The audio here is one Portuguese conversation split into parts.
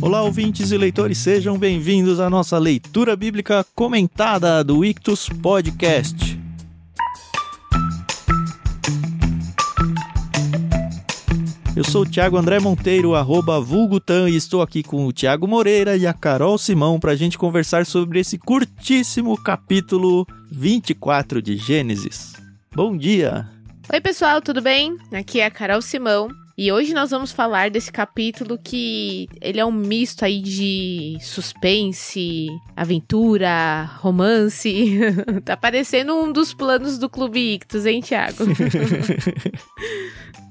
Olá, ouvintes e leitores, sejam bem-vindos à nossa leitura bíblica comentada do Ictus Podcast. Eu sou o Thiago André Monteiro, @vulgutan, e estou aqui com o Thiago Moreira e a Carol Simão para a gente conversar sobre esse curtíssimo capítulo 24 de Gênesis. Bom dia! Oi pessoal, tudo bem? Aqui é a Carol Simão. E hoje nós vamos falar desse capítulo que ele é um misto aí de suspense, aventura, romance. Tá parecendo um dos planos do Clube Ictus, hein, Thiago?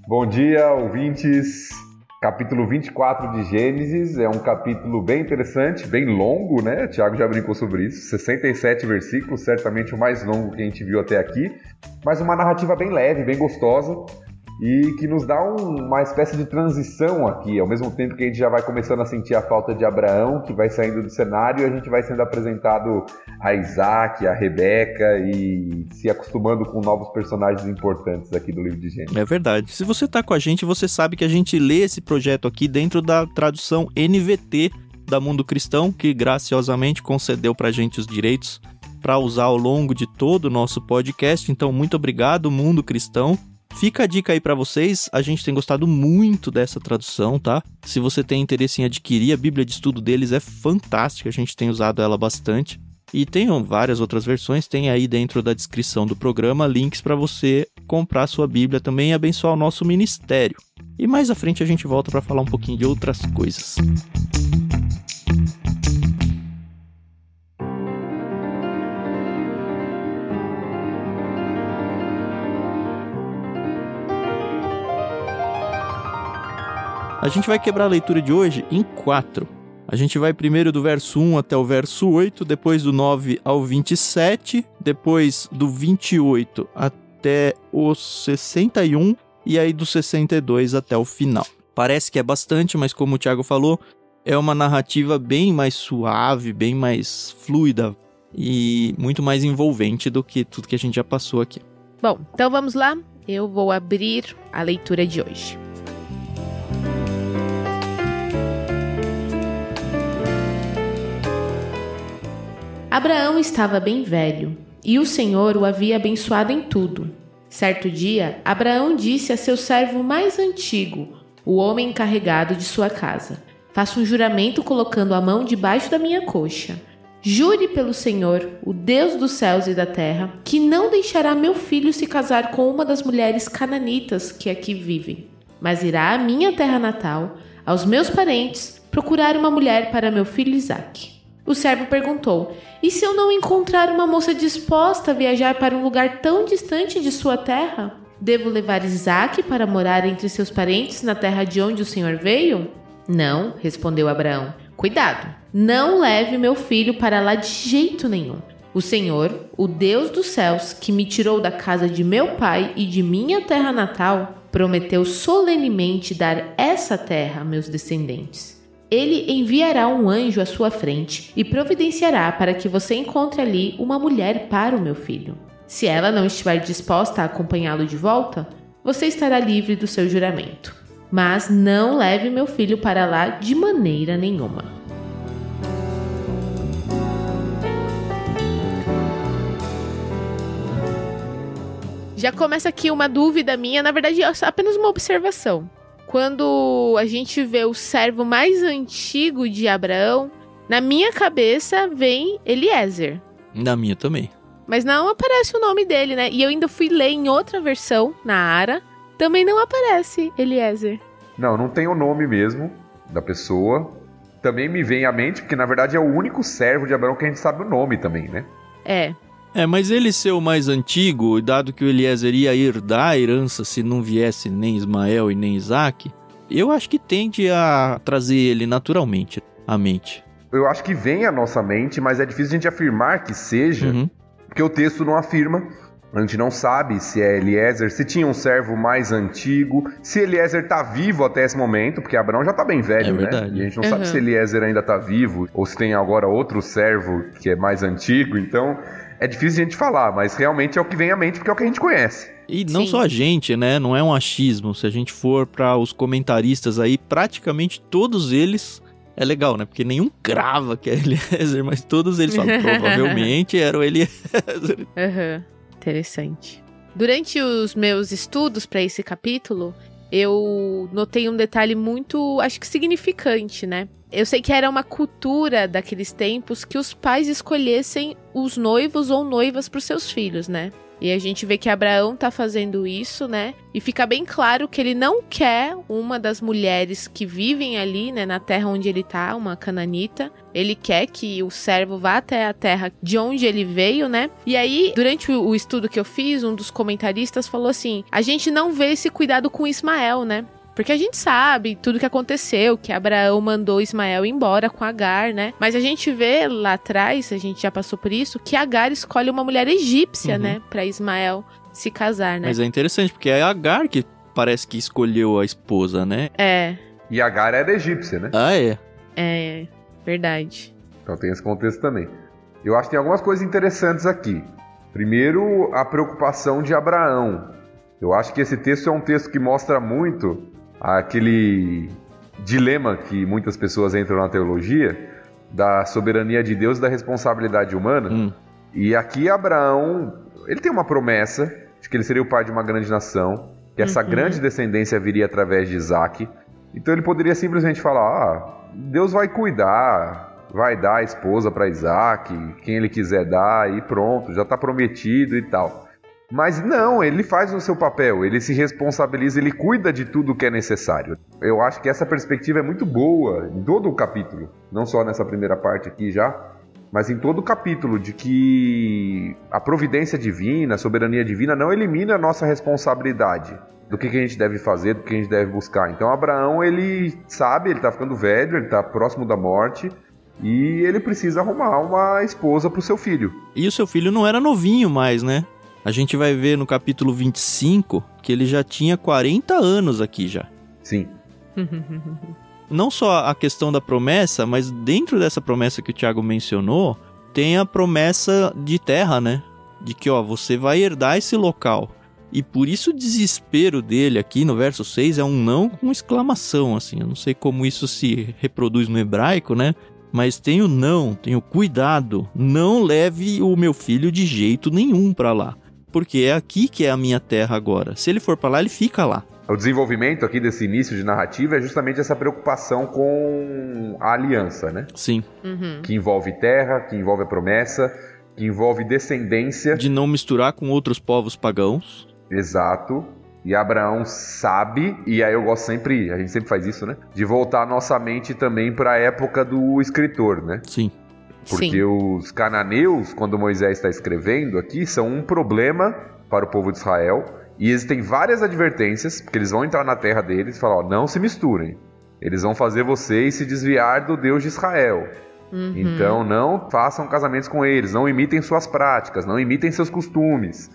Bom dia, ouvintes. Capítulo 24 de Gênesis é um capítulo bem interessante, bem longo, né? O Thiago já brincou sobre isso. 67 versículos, certamente o mais longo que a gente viu até aqui. Mas uma narrativa bem leve, bem gostosa. E que nos dá uma espécie de transição aqui, ao mesmo tempo que a gente já vai começando a sentir a falta de Abraão, que vai saindo do cenário, e a gente vai sendo apresentado a Isaac, a Rebeca, e se acostumando com novos personagens importantes aqui do livro de Gênesis. É verdade. Se você tá com a gente, você sabe que a gente lê esse projeto aqui dentro da tradução NVT da Mundo Cristão, que graciosamente concedeu pra gente os direitos para usar ao longo de todo o nosso podcast. Então, muito obrigado, Mundo Cristão. Fica a dica aí pra vocês, a gente tem gostado muito dessa tradução, tá? Se você tem interesse em adquirir, a Bíblia de Estudo deles é fantástica, a gente tem usado ela bastante. E tem várias outras versões, tem aí dentro da descrição do programa links pra você comprar a sua Bíblia também e abençoar o nosso ministério. E mais à frente a gente volta pra falar um pouquinho de outras coisas. A gente vai quebrar a leitura de hoje em 4. A gente vai primeiro do verso 1 até o verso 8, depois do 9 ao 27, depois do 28 até o 61 e aí do 62 até o final. Parece que é bastante, mas como o Thiago falou, é uma narrativa bem mais suave, bem mais fluida e muito mais envolvente do que tudo que a gente já passou aqui. Bom, então vamos lá. Eu vou abrir a leitura de hoje. Abraão estava bem velho, e o Senhor o havia abençoado em tudo. Certo dia, Abraão disse a seu servo mais antigo, o homem encarregado de sua casa: faça um juramento colocando a mão debaixo da minha coxa. Jure pelo Senhor, o Deus dos céus e da terra, que não deixará meu filho se casar com uma das mulheres cananitas que aqui vivem, mas irá à minha terra natal, aos meus parentes, procurar uma mulher para meu filho Isaque. O servo perguntou: e se eu não encontrar uma moça disposta a viajar para um lugar tão distante de sua terra? Devo levar Isaque para morar entre seus parentes na terra de onde o Senhor veio? Não, respondeu Abraão. Cuidado, não leve meu filho para lá de jeito nenhum. O Senhor, o Deus dos céus, que me tirou da casa de meu pai e de minha terra natal, prometeu solenemente dar essa terra a meus descendentes. Ele enviará um anjo à sua frente e providenciará para que você encontre ali uma mulher para o meu filho. Se ela não estiver disposta a acompanhá-lo de volta, você estará livre do seu juramento. Mas não leve meu filho para lá de maneira nenhuma. Já começa aqui uma dúvida minha, na verdade é apenas uma observação. Quando a gente vê o servo mais antigo de Abraão, na minha cabeça vem Eliezer. Na minha também. Mas não aparece o nome dele, né? E eu ainda fui ler em outra versão, na Ara, também não aparece Eliezer. Não tem o nome mesmo da pessoa. Também me vem à mente, porque na verdade é o único servo de Abraão que a gente sabe o nome também, né? Mas ele ser o mais antigo, dado que o Eliezer ia herdar a herança se não viesse nem Ismael e nem Isaque, eu acho que tende a trazer ele naturalmente à mente. Eu acho que vem à nossa mente, mas é difícil a gente afirmar que seja, porque o texto não afirma. A gente não sabe se é Eliezer, se tinha um servo mais antigo, se Eliezer tá vivo até esse momento, porque Abraão já tá bem velho, né? E a gente não sabe se Eliezer ainda tá vivo, ou se tem agora outro servo que é mais antigo, então é difícil a gente falar, mas realmente é o que vem à mente, porque é o que a gente conhece. E não só a gente, né? Não é um achismo. Se a gente for para os comentaristas aí, praticamente todos eles É legal, né? Porque nenhum crava que é Eliezer, mas todos eles falam, provavelmente era o Eliezer. Interessante. Durante os meus estudos para esse capítulo, eu notei um detalhe muito, acho que significante, né? Eu sei que era uma cultura daqueles tempos que os pais escolhessem os noivos ou noivas para os seus filhos, né? E a gente vê que Abraão tá fazendo isso, né? E fica bem claro que ele não quer uma das mulheres que vivem ali, né? Na terra onde ele tá, uma cananita. Ele quer que o servo vá até a terra de onde ele veio, né? E aí, durante o estudo que eu fiz, um dos comentaristas falou assim, a gente não vê esse cuidado com Ismael, né? Porque a gente sabe tudo que aconteceu, que Abraão mandou Ismael embora com Agar, né? Mas a gente vê lá atrás, a gente já passou por isso, que Agar escolhe uma mulher egípcia, né? Pra Ismael se casar, né? Mas é interessante, porque é Agar que parece que escolheu a esposa, né? E Agar era egípcia, né? Ah, é? É, verdade. Então tem esse contexto também. Eu acho que tem algumas coisas interessantes aqui. Primeiro, a preocupação de Abraão. Eu acho que esse texto é um texto que mostra muito aquele dilema que muitas pessoas entram na teologia da soberania de Deus e da responsabilidade humana. E aqui Abraão, ele tem uma promessa de que ele seria o pai de uma grande nação, que essa grande descendência viria através de Isaac. Então ele poderia simplesmente falar, Deus vai cuidar, vai dar a esposa para Isaac, quem ele quiser dar e pronto, já está prometido e tal. Mas não, ele faz o seu papel, ele se responsabiliza, ele cuida de tudo que é necessário. Eu acho que essa perspectiva é muito boa em todo o capítulo, não só nessa primeira parte aqui já, mas em todo o capítulo, de que a providência divina, a soberania divina não elimina a nossa responsabilidade do que a gente deve fazer, do que a gente deve buscar. Então Abraão, ele sabe, ele está ficando velho, ele está próximo da morte, e ele precisa arrumar uma esposa para o seu filho. E o seu filho não era novinho mais, né? A gente vai ver no capítulo 25 que ele já tinha 40 anos aqui já. Sim. Não só a questão da promessa, mas dentro dessa promessa que o Thiago mencionou, tem a promessa de terra, né? De que, ó, você vai herdar esse local. E por isso o desespero dele aqui no verso 6 é um não com exclamação, assim. Eu não sei como isso se reproduz no hebraico, né? Mas tem o não, tem o cuidado. Não leve o meu filho de jeito nenhum pra lá. Porque é aqui que é a minha terra agora. Se ele for pra lá, ele fica lá. O desenvolvimento aqui desse início de narrativa é justamente essa preocupação com a aliança, né? Sim. Que envolve terra, que envolve a promessa, que envolve descendência. De não misturar com outros povos pagãos. Exato. E Abraão sabe, e aí eu gosto sempre, a gente sempre faz isso, né? De voltar a nossa mente também para a época do escritor, né? Sim. Porque os cananeus, quando Moisés está escrevendo aqui, são um problema para o povo de Israel. E existem várias advertências, porque eles vão entrar na terra deles e falar, ó, não se misturem. Eles vão fazer vocês se desviar do Deus de Israel. Então não façam casamentos com eles, não imitem suas práticas, não imitem seus costumes.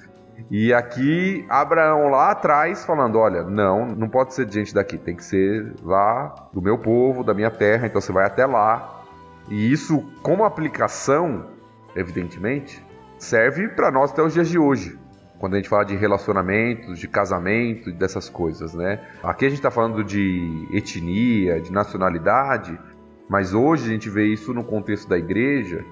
E aqui Abraão lá atrás falando, olha, não pode ser de gente daqui, tem que ser lá do meu povo, da minha terra, então você vai até lá. E isso, como aplicação, evidentemente, serve para nós até os dias de hoje. Quando a gente fala de relacionamentos, de casamento e dessas coisas, né? Aqui a gente está falando de etnia, de nacionalidade, mas hoje a gente vê isso no contexto da igreja,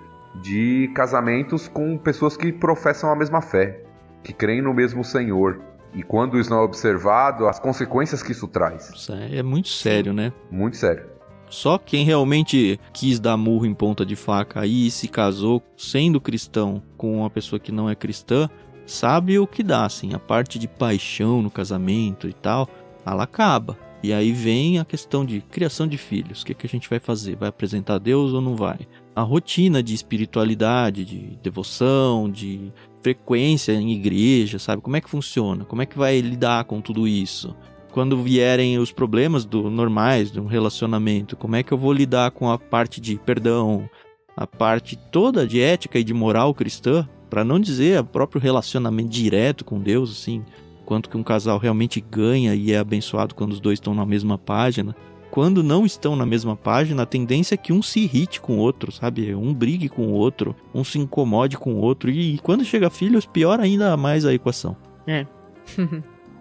de casamentos com pessoas que professam a mesma fé, que creem no mesmo Senhor. E quando isso não é observado, as consequências que isso traz. Isso é muito sério, né? Muito sério. Só quem realmente quis dar murro em ponta de faca e se casou sendo cristão com uma pessoa que não é cristã, sabe o que dá, assim. A parte de paixão no casamento e tal, ela acaba. E aí vem a questão de criação de filhos. O que a gente vai fazer? Vai apresentar a Deus ou não vai? A rotina de espiritualidade, de devoção, de frequência em igreja, sabe? Como é que funciona? Como é que vai lidar com tudo isso? Quando vierem os problemas normais de um relacionamento, como é que eu vou lidar com a parte de perdão, a parte toda de ética e de moral cristã, para não dizer o próprio relacionamento direto com Deus, assim, quanto que um casal realmente ganha e é abençoado quando os dois estão na mesma página. Quando não estão na mesma página, a tendência é que um se irrite com o outro, sabe? Um brigue com o outro, um se incomode com o outro, e quando chega filhos, piora ainda mais a equação. É.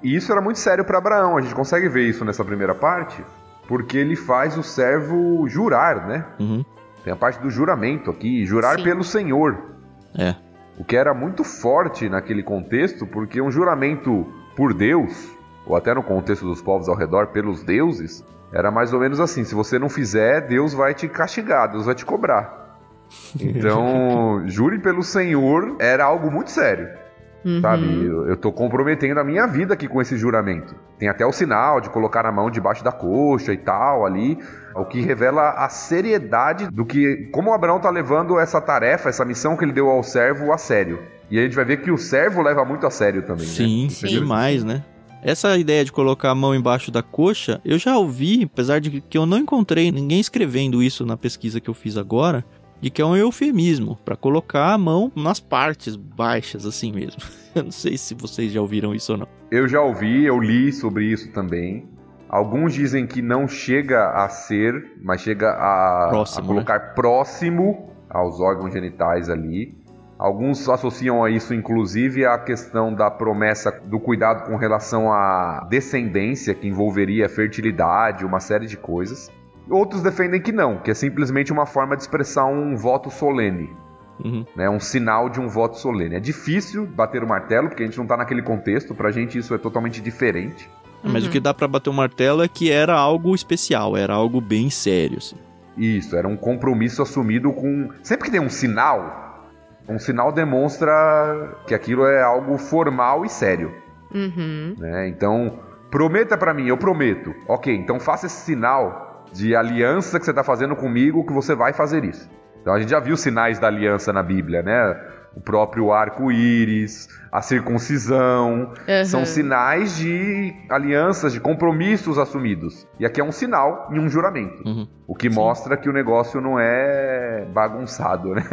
E isso era muito sério para Abraão, a gente consegue ver isso nessa primeira parte, porque ele faz o servo jurar, né? Uhum. Tem a parte do juramento aqui, jurar Sim. pelo Senhor. É. O que era muito forte naquele contexto, porque um juramento por Deus, ou até no contexto dos povos ao redor, pelos deuses, era mais ou menos assim: se você não fizer, Deus vai te castigar, Deus vai te cobrar. Então, jure pelo Senhor era algo muito sério. Sabe, eu tô comprometendo a minha vida aqui com esse juramento. Tem até o sinal de colocar a mão debaixo da coxa e tal ali, o que revela a seriedade do que, como Abraão tá levando essa tarefa, essa missão que ele deu ao servo a sério. E a gente vai ver que o servo leva muito a sério também, Sim, né? Sim. demais, né? Essa ideia de colocar a mão embaixo da coxa, eu já ouvi, apesar de que eu não encontrei ninguém escrevendo isso na pesquisa que eu fiz agora, de que é um eufemismo, para colocar a mão nas partes baixas, assim mesmo. Eu não sei se vocês já ouviram isso ou não. Eu já ouvi, eu li sobre isso também. Alguns dizem que não chega a ser, mas chega Próximo, a colocar próximo aos órgãos genitais ali. Alguns associam a isso, inclusive, a questão da promessa do cuidado com relação à descendência, que envolveria fertilidade, uma série de coisas. Outros defendem que não, que é simplesmente uma forma de expressar um voto solene. Uhum. Né, um sinal de um voto solene. É difícil bater o martelo, porque a gente não está naquele contexto. Pra gente isso é totalmente diferente. Mas o que dá pra bater o martelo é que era algo especial, era algo bem sério, assim. Isso, era um compromisso assumido com... Sempre que tem um sinal demonstra que aquilo é algo formal e sério. Né? Então, prometa pra mim, eu prometo. Ok, então faça esse sinal de aliança que você está fazendo comigo, que você vai fazer isso. Então a gente já viu sinais da aliança na Bíblia, né? O próprio arco-íris, a circuncisão, são sinais de alianças, de compromissos assumidos. E aqui é um sinal e um juramento. O que mostra que o negócio não é bagunçado, né?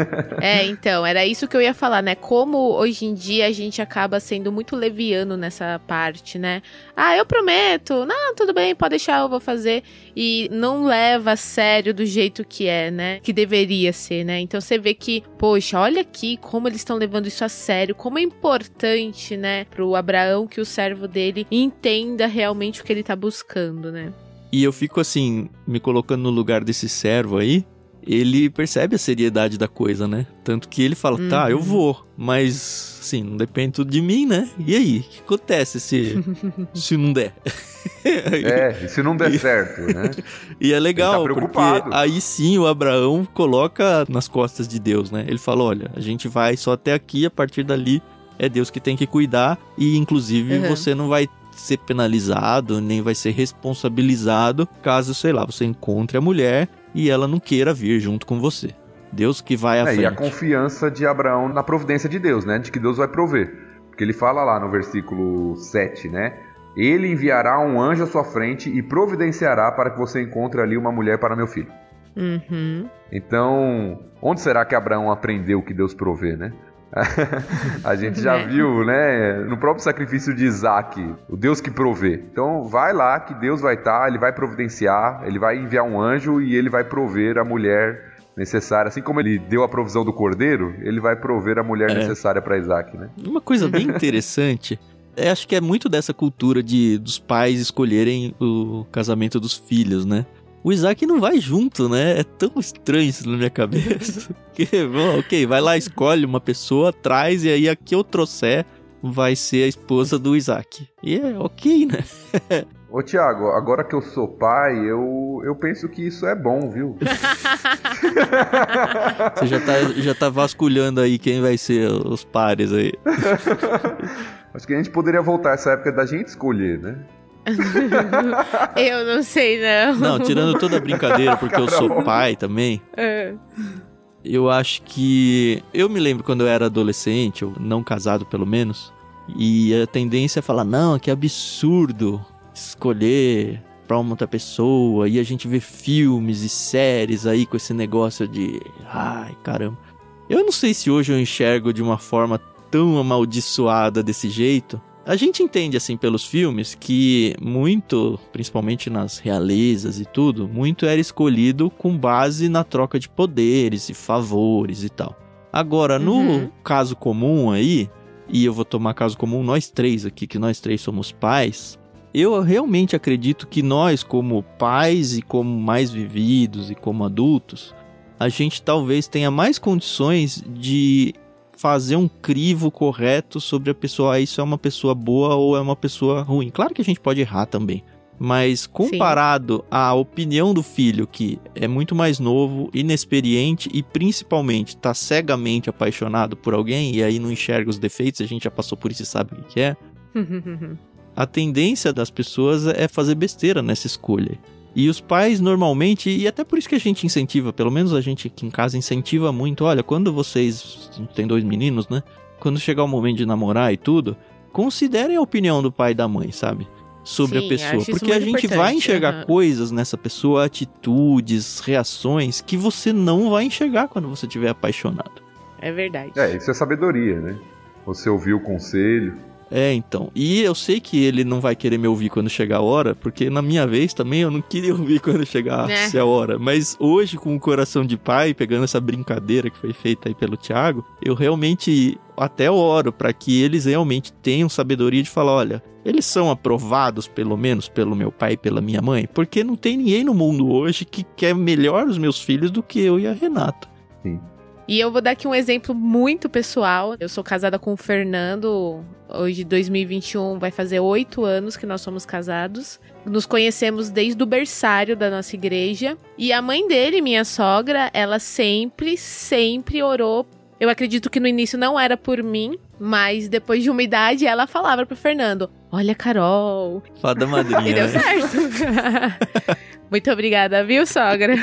Então, era isso que eu ia falar, né? Como hoje em dia a gente acaba sendo muito leviano nessa parte, né? Ah, eu prometo, não, tudo bem, pode deixar, eu vou fazer. E não leva a sério do jeito que é, né? Que deveria ser, né? Então você vê que, poxa, olha aqui como eles estão levando isso a sério, como é importante, né? Pro Abraão que o servo dele entenda realmente o que ele tá buscando, né? E eu fico assim, me colocando no lugar desse servo aí, ele percebe a seriedade da coisa, né? Tanto que ele fala, tá, eu vou, mas, assim, não depende tudo de mim, né? E aí, o que acontece se não der? E se não der certo, né? E é legal, ele tá porque preocupado. aí sim o Abraão coloca nas costas de Deus, né? Ele fala, olha, a gente vai só até aqui, a partir dali é Deus que tem que cuidar, e inclusive você não vai ser penalizado, nem vai ser responsabilizado caso, sei lá, você encontre a mulher e ela não queira vir junto com você. Deus que vai à frente. E a confiança de Abraão na providência de Deus, né? De que Deus vai prover. Porque ele fala lá no versículo 7, né? Ele enviará um anjo à sua frente e providenciará para que você encontre ali uma mulher para meu filho. Então, onde será que Abraão aprendeu que Deus provê, né? A gente já viu, né? No próprio sacrifício de Isaac, o Deus que provê. Então vai lá que Deus vai estar, ele vai providenciar, ele vai enviar um anjo e ele vai prover a mulher necessária. Assim como ele deu a provisão do cordeiro, ele vai prover a mulher necessária para Isaac, né? Uma coisa bem interessante, acho que é muito dessa cultura dos pais escolherem o casamento dos filhos, né? O Isaac não vai junto, né? É tão estranho isso na minha cabeça. Bom, ok, vai lá, escolhe uma pessoa, traz, e aí a que eu trouxer vai ser a esposa do Isaac. E é ok, né? Ô Thiago, agora que eu sou pai, eu penso que isso é bom, viu? Você já tá vasculhando aí quem vai ser os pares aí. Acho que a gente poderia voltar a essa época da gente escolher, né? Eu não sei, não. Não, tirando toda a brincadeira, porque eu sou pai também. Eu acho que... Eu me lembro quando eu era adolescente, ou não casado pelo menos, e a tendência é falar, não, que absurdo escolher pra uma outra pessoa, e a gente vê filmes e séries aí com esse negócio de... Ai, caramba. Eu não sei se hoje eu enxergo de uma forma tão amaldiçoada desse jeito. A gente entende, assim, pelos filmes, que muito, principalmente nas realezas e tudo, muito era escolhido com base na troca de poderes e favores e tal. Agora, no caso comum aí, e eu vou tomar caso comum nós três aqui, que nós três somos pais, Eu realmente acredito que nós, como pais e como mais vividos e como adultos, a gente talvez tenha mais condições de fazer um crivo correto sobre a pessoa, isso é uma pessoa boa ou é uma pessoa ruim. Claro que a gente pode errar também, mas comparado à opinião do filho, que é muito mais novo, inexperiente e principalmente está cegamente apaixonado por alguém e aí não enxerga os defeitos, a gente já passou por isso e sabe o que é, a tendência das pessoas é fazer besteira nessa escolha. E os pais normalmente, e até por isso que a gente incentiva, pelo menos a gente aqui em casa incentiva muito, olha, quando vocês, tem 2 meninos, né? Quando chegar o momento de namorar e tudo, considerem a opinião do pai e da mãe, sabe? Sobre a pessoa. Porque a gente vai enxergar coisas nessa pessoa, atitudes, reações, que você não vai enxergar quando você estiver apaixonado. É verdade. Isso é sabedoria, né? Você ouviu o conselho. Então. E eu sei que ele não vai querer me ouvir quando chegar a hora, porque na minha vez também eu não queria ouvir quando chegasse a hora. Mas hoje, com o coração de pai, pegando essa brincadeira que foi feita aí pelo Thiago, eu realmente até oro para que eles realmente tenham sabedoria de falar, olha, eles são aprovados pelo menos pelo meu pai e pela minha mãe, porque não tem ninguém no mundo hoje que quer melhor os meus filhos do que eu e a Renata. Sim. E eu vou dar aqui um exemplo muito pessoal. Eu sou casada com o Fernando, hoje 2021 vai fazer 8 anos que nós somos casados. Nos conhecemos desde o berçário da nossa igreja. E a mãe dele, minha sogra, ela sempre orou. Eu acredito que no início não era por mim, mas depois de uma idade ela falava pro Fernando, olha, Carol. Fada madrinha. E deu certo. Muito obrigada, viu, sogra?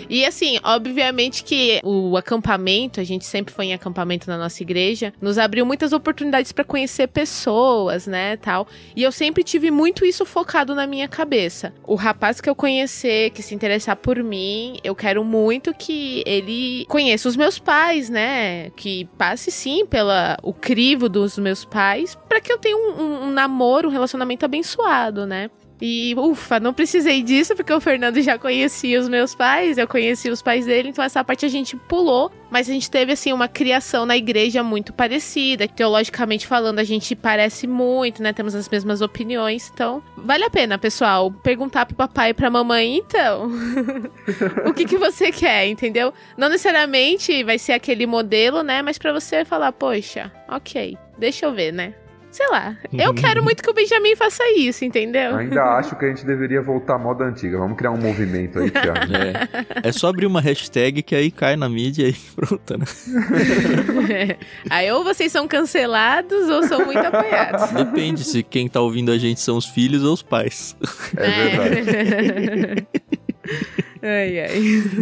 E assim, obviamente que o acampamento, a gente sempre foi em acampamento na nossa igreja, nos abriu muitas oportunidades para conhecer pessoas, né, tal. E eu sempre tive muito isso focado na minha cabeça. O rapaz que eu conhecer, que se interessar por mim, eu quero muito que ele conheça os meus pais, né, que passe sim o crivo dos meus pais, para que eu tenha um namoro, um relacionamento abençoado, né. E, ufa, não precisei disso, porque o Fernando já conhecia os meus pais, eu conheci os pais dele, então essa parte a gente pulou. Mas a gente teve, assim, uma criação na igreja muito parecida. Teologicamente falando, a gente parece muito, né? Temos as mesmas opiniões, então vale a pena, pessoal, perguntar pro papai e pra mamãe, então, o que você quer, entendeu? Não necessariamente vai ser aquele modelo, né? Mas pra você falar, poxa, ok, deixa eu ver, né? Sei lá, eu quero muito que o Benjamin faça isso, entendeu? Ainda acho que a gente deveria voltar à moda antiga. Vamos criar um movimento aí, Thiago. É só abrir uma hashtag que aí cai na mídia e pronto, né? Aí ou vocês são cancelados ou são muito apoiados. Depende se quem tá ouvindo a gente são os filhos ou os pais. É verdade. Ai.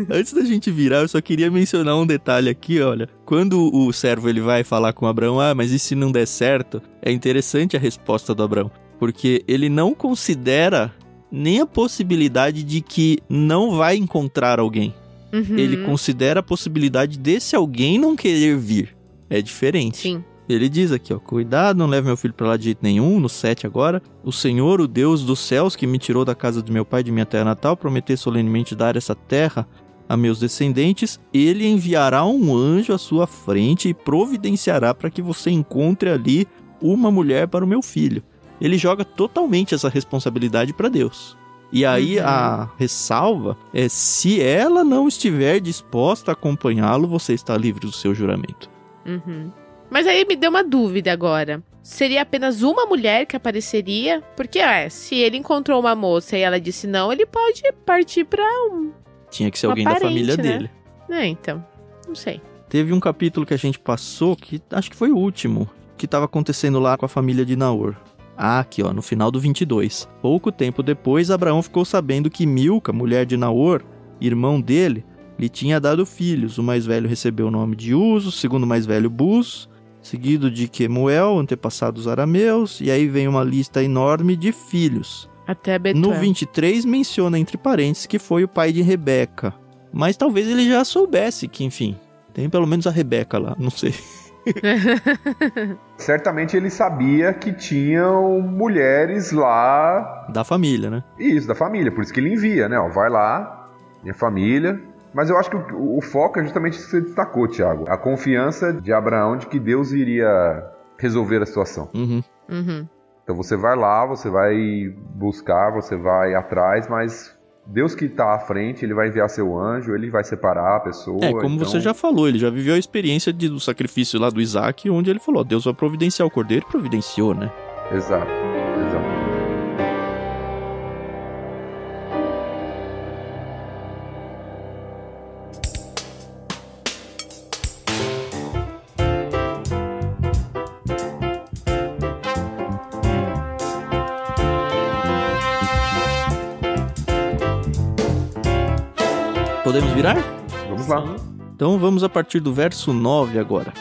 Antes da gente virar, eu só queria mencionar um detalhe aqui, olha. Quando o servo ele vai falar com Abraão, mas e se não der certo? É interessante a resposta do Abraão, porque ele não considera nem a possibilidade de que não vai encontrar alguém. Uhum. Ele considera a possibilidade desse alguém não querer vir. É diferente. Sim. Ele diz aqui, ó, cuidado, não leve meu filho pra lá de jeito nenhum, no 7 agora. O Senhor, o Deus dos céus, que me tirou da casa de meu pai e de minha terra natal, prometeu solenemente dar essa terra a meus descendentes. Ele enviará um anjo à sua frente e providenciará para que você encontre ali uma mulher para o meu filho. Ele joga totalmente essa responsabilidade para Deus. E aí a ressalva é, se ela não estiver disposta a acompanhá-lo, você está livre do seu juramento. Uhum. Mas aí me deu uma dúvida agora. Seria apenas uma mulher que apareceria? Porque, se ele encontrou uma moça e ela disse não, ele pode partir pra Tinha que ser alguém da família dele. Então, não sei. Teve um capítulo que a gente passou, que acho que foi o último, que estava acontecendo lá com a família de Naor. Aqui, ó, no final do 22. Pouco tempo depois, Abraão ficou sabendo que Milca, mulher de Naor, irmão dele, lhe tinha dado filhos. O mais velho recebeu o nome de Uzo, o segundo mais velho Buz, seguido de Quemuel, antepassados arameus, e aí vem uma lista enorme de filhos. Até Betuel. No 23 menciona entre parênteses que foi o pai de Rebeca. Mas talvez ele já soubesse que, enfim, tem pelo menos a Rebeca lá, não sei. Certamente ele sabia que tinham mulheres lá... Da família, né? Isso, da família, por isso que ele envia, né? Ó, vai lá, minha família... Mas eu acho que o foco é justamente isso que você destacou, Thiago. A confiança de Abraão de que Deus iria resolver a situação. Uhum. Então você vai lá, você vai buscar, você vai atrás, mas Deus que está à frente, ele vai enviar seu anjo, ele vai separar a pessoa. Como então... você já falou, ele já viveu a experiência do sacrifício lá do Isaac, onde ele falou, Deus vai providenciar o cordeiro, e providenciou, né? Exato. Podemos virar? Vamos lá. Então vamos a partir do verso 9 agora.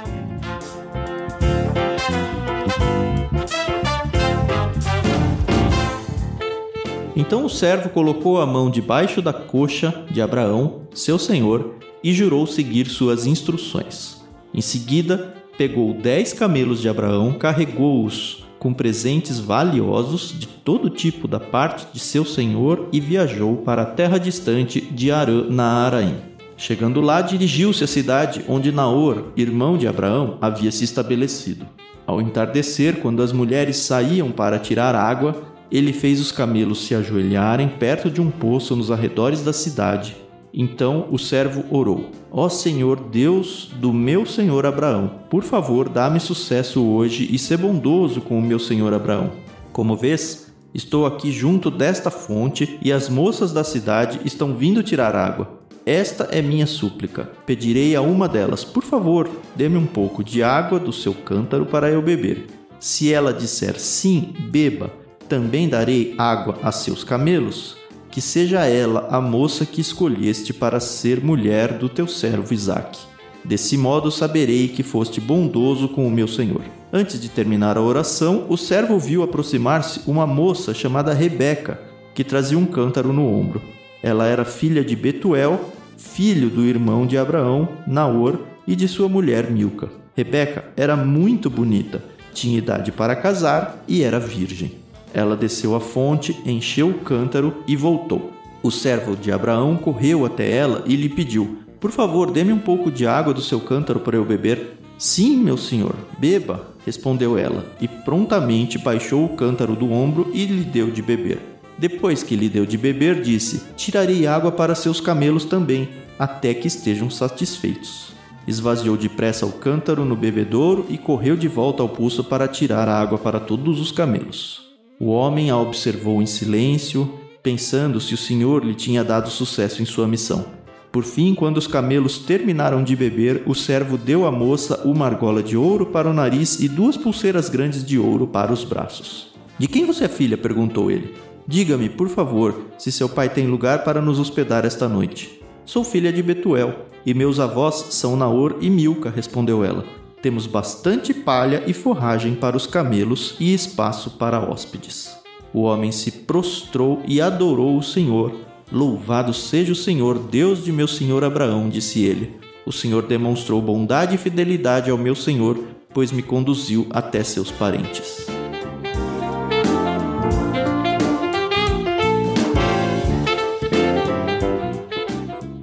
Então o servo colocou a mão debaixo da coxa de Abraão, seu senhor, e jurou seguir suas instruções. Em seguida, pegou 10 camelos de Abraão, carregou-os com presentes valiosos de todo tipo da parte de seu senhor e viajou para a terra distante de Arã-Naaraim. Chegando lá, dirigiu-se à cidade onde Naor, irmão de Abraão, havia se estabelecido. Ao entardecer, quando as mulheres saíam para tirar água, ele fez os camelos se ajoelharem perto de um poço nos arredores da cidade. Então o servo orou: Ó Senhor, Deus do meu senhor Abraão, por favor, dá-me sucesso hoje e sê bondoso com o meu senhor Abraão. Como vês, estou aqui junto desta fonte e as moças da cidade estão vindo tirar água. Esta é minha súplica. Pedirei a uma delas: por favor, dê-me um pouco de água do seu cântaro para eu beber. Se ela disser sim, beba, também darei água a seus camelos. Que seja ela a moça que escolheste para ser mulher do teu servo Isaque. Desse modo saberei que foste bondoso com o meu senhor. Antes de terminar a oração, o servo viu aproximar-se uma moça chamada Rebeca, que trazia um cântaro no ombro. Ela era filha de Betuel, filho do irmão de Abraão, Naor, e de sua mulher Milca. Rebeca era muito bonita, tinha idade para casar e era virgem. Ela desceu à fonte, encheu o cântaro e voltou. O servo de Abraão correu até ela e lhe pediu: por favor, dê-me um pouco de água do seu cântaro para eu beber. Sim, meu senhor, beba, respondeu ela, e prontamente baixou o cântaro do ombro e lhe deu de beber. Depois que lhe deu de beber, disse: tirarei água para seus camelos também, até que estejam satisfeitos. Esvaziou depressa o cântaro no bebedouro e correu de volta ao poço para tirar água para todos os camelos. O homem a observou em silêncio, pensando se o Senhor lhe tinha dado sucesso em sua missão. Por fim, quando os camelos terminaram de beber, o servo deu à moça uma argola de ouro para o nariz e 2 pulseiras grandes de ouro para os braços. De quem você é filha? Perguntou ele. Diga-me, por favor, se seu pai tem lugar para nos hospedar esta noite. Sou filha de Betuel, e meus avós são Naor e Milca, respondeu ela. Temos bastante palha e forragem para os camelos e espaço para hóspedes. O homem se prostrou e adorou o Senhor. Louvado seja o Senhor, Deus de meu senhor Abraão, disse ele. O Senhor demonstrou bondade e fidelidade ao meu senhor, pois me conduziu até seus parentes.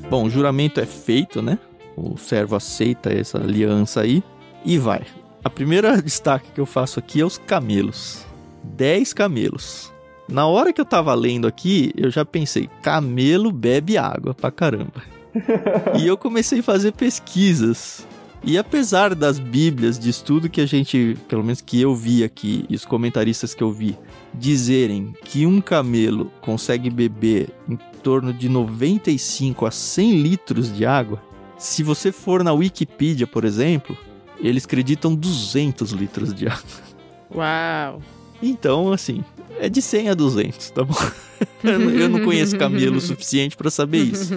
Bom, o juramento é feito, né? O servo aceita essa aliança aí. E vai. A primeira destaque que eu faço aqui é os camelos. 10 camelos. Na hora que eu tava lendo aqui, eu já pensei, camelo bebe água pra caramba. E eu comecei a fazer pesquisas. E apesar das bíblias de estudo que a gente, pelo menos que eu vi aqui, e os comentaristas que eu vi, dizerem que um camelo consegue beber em torno de 95 a 100 litros de água, se você for na Wikipedia, por exemplo, eles acreditam 200 litros de água. Uau! Então, assim, é de 100 a 200, tá bom? Eu não conheço camelo o suficiente para saber isso.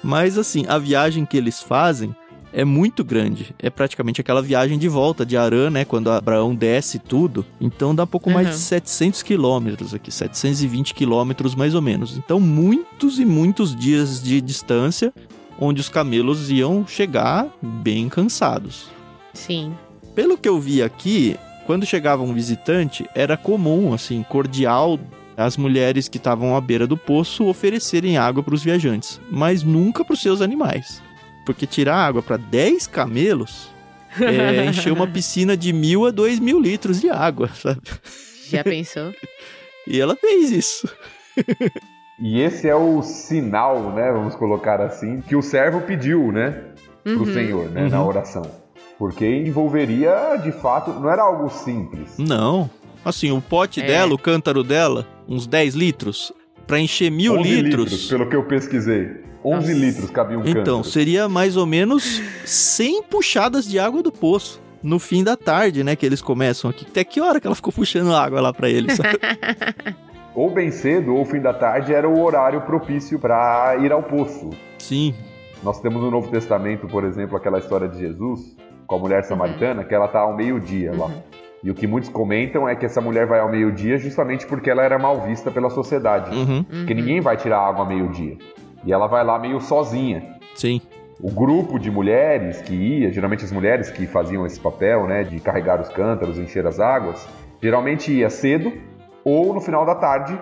Mas, assim, a viagem que eles fazem é muito grande. É praticamente aquela viagem de volta de Arã, né? Quando Abraão desce tudo. Então, dá pouco mais de 700 quilômetros aqui. 720 quilômetros, mais ou menos. Então, muitos e muitos dias de distância, onde os camelos iam chegar bem cansados. Sim. Pelo que eu vi aqui, quando chegava um visitante, era comum, assim, cordial, as mulheres que estavam à beira do poço oferecerem água para os viajantes, mas nunca para os seus animais. Porque tirar água para 10 camelos é encher uma piscina de 1.000 a 2.000 litros de água, sabe? Já pensou? E ela fez isso. E esse é o sinal, né, vamos colocar assim, que o servo pediu, né, pro Senhor, né, na oração. Porque envolveria, de fato, não era algo simples. Não. Assim, o pote dela, o cântaro dela, uns 10 litros, pra encher 1000 litros... Pelo que eu pesquisei. 11 litros cabia um cântaro. Então, seria mais ou menos 100 puxadas de água do poço. No fim da tarde, né, que eles começam aqui. Até que hora que ela ficou puxando água lá pra eles, sabe? Ou bem cedo, ou fim da tarde, era o horário propício para ir ao poço. Sim. Nós temos no Novo Testamento, por exemplo, aquela história de Jesus com a mulher samaritana, que ela tá ao meio-dia lá. E o que muitos comentam é que essa mulher vai ao meio-dia justamente porque ela era mal vista pela sociedade. Porque ninguém vai tirar água ao meio-dia. E ela vai lá meio sozinha. Sim. O grupo de mulheres que ia, geralmente as mulheres que faziam esse papel, né, de carregar os cântaros, encher as águas, geralmente ia cedo ou no final da tarde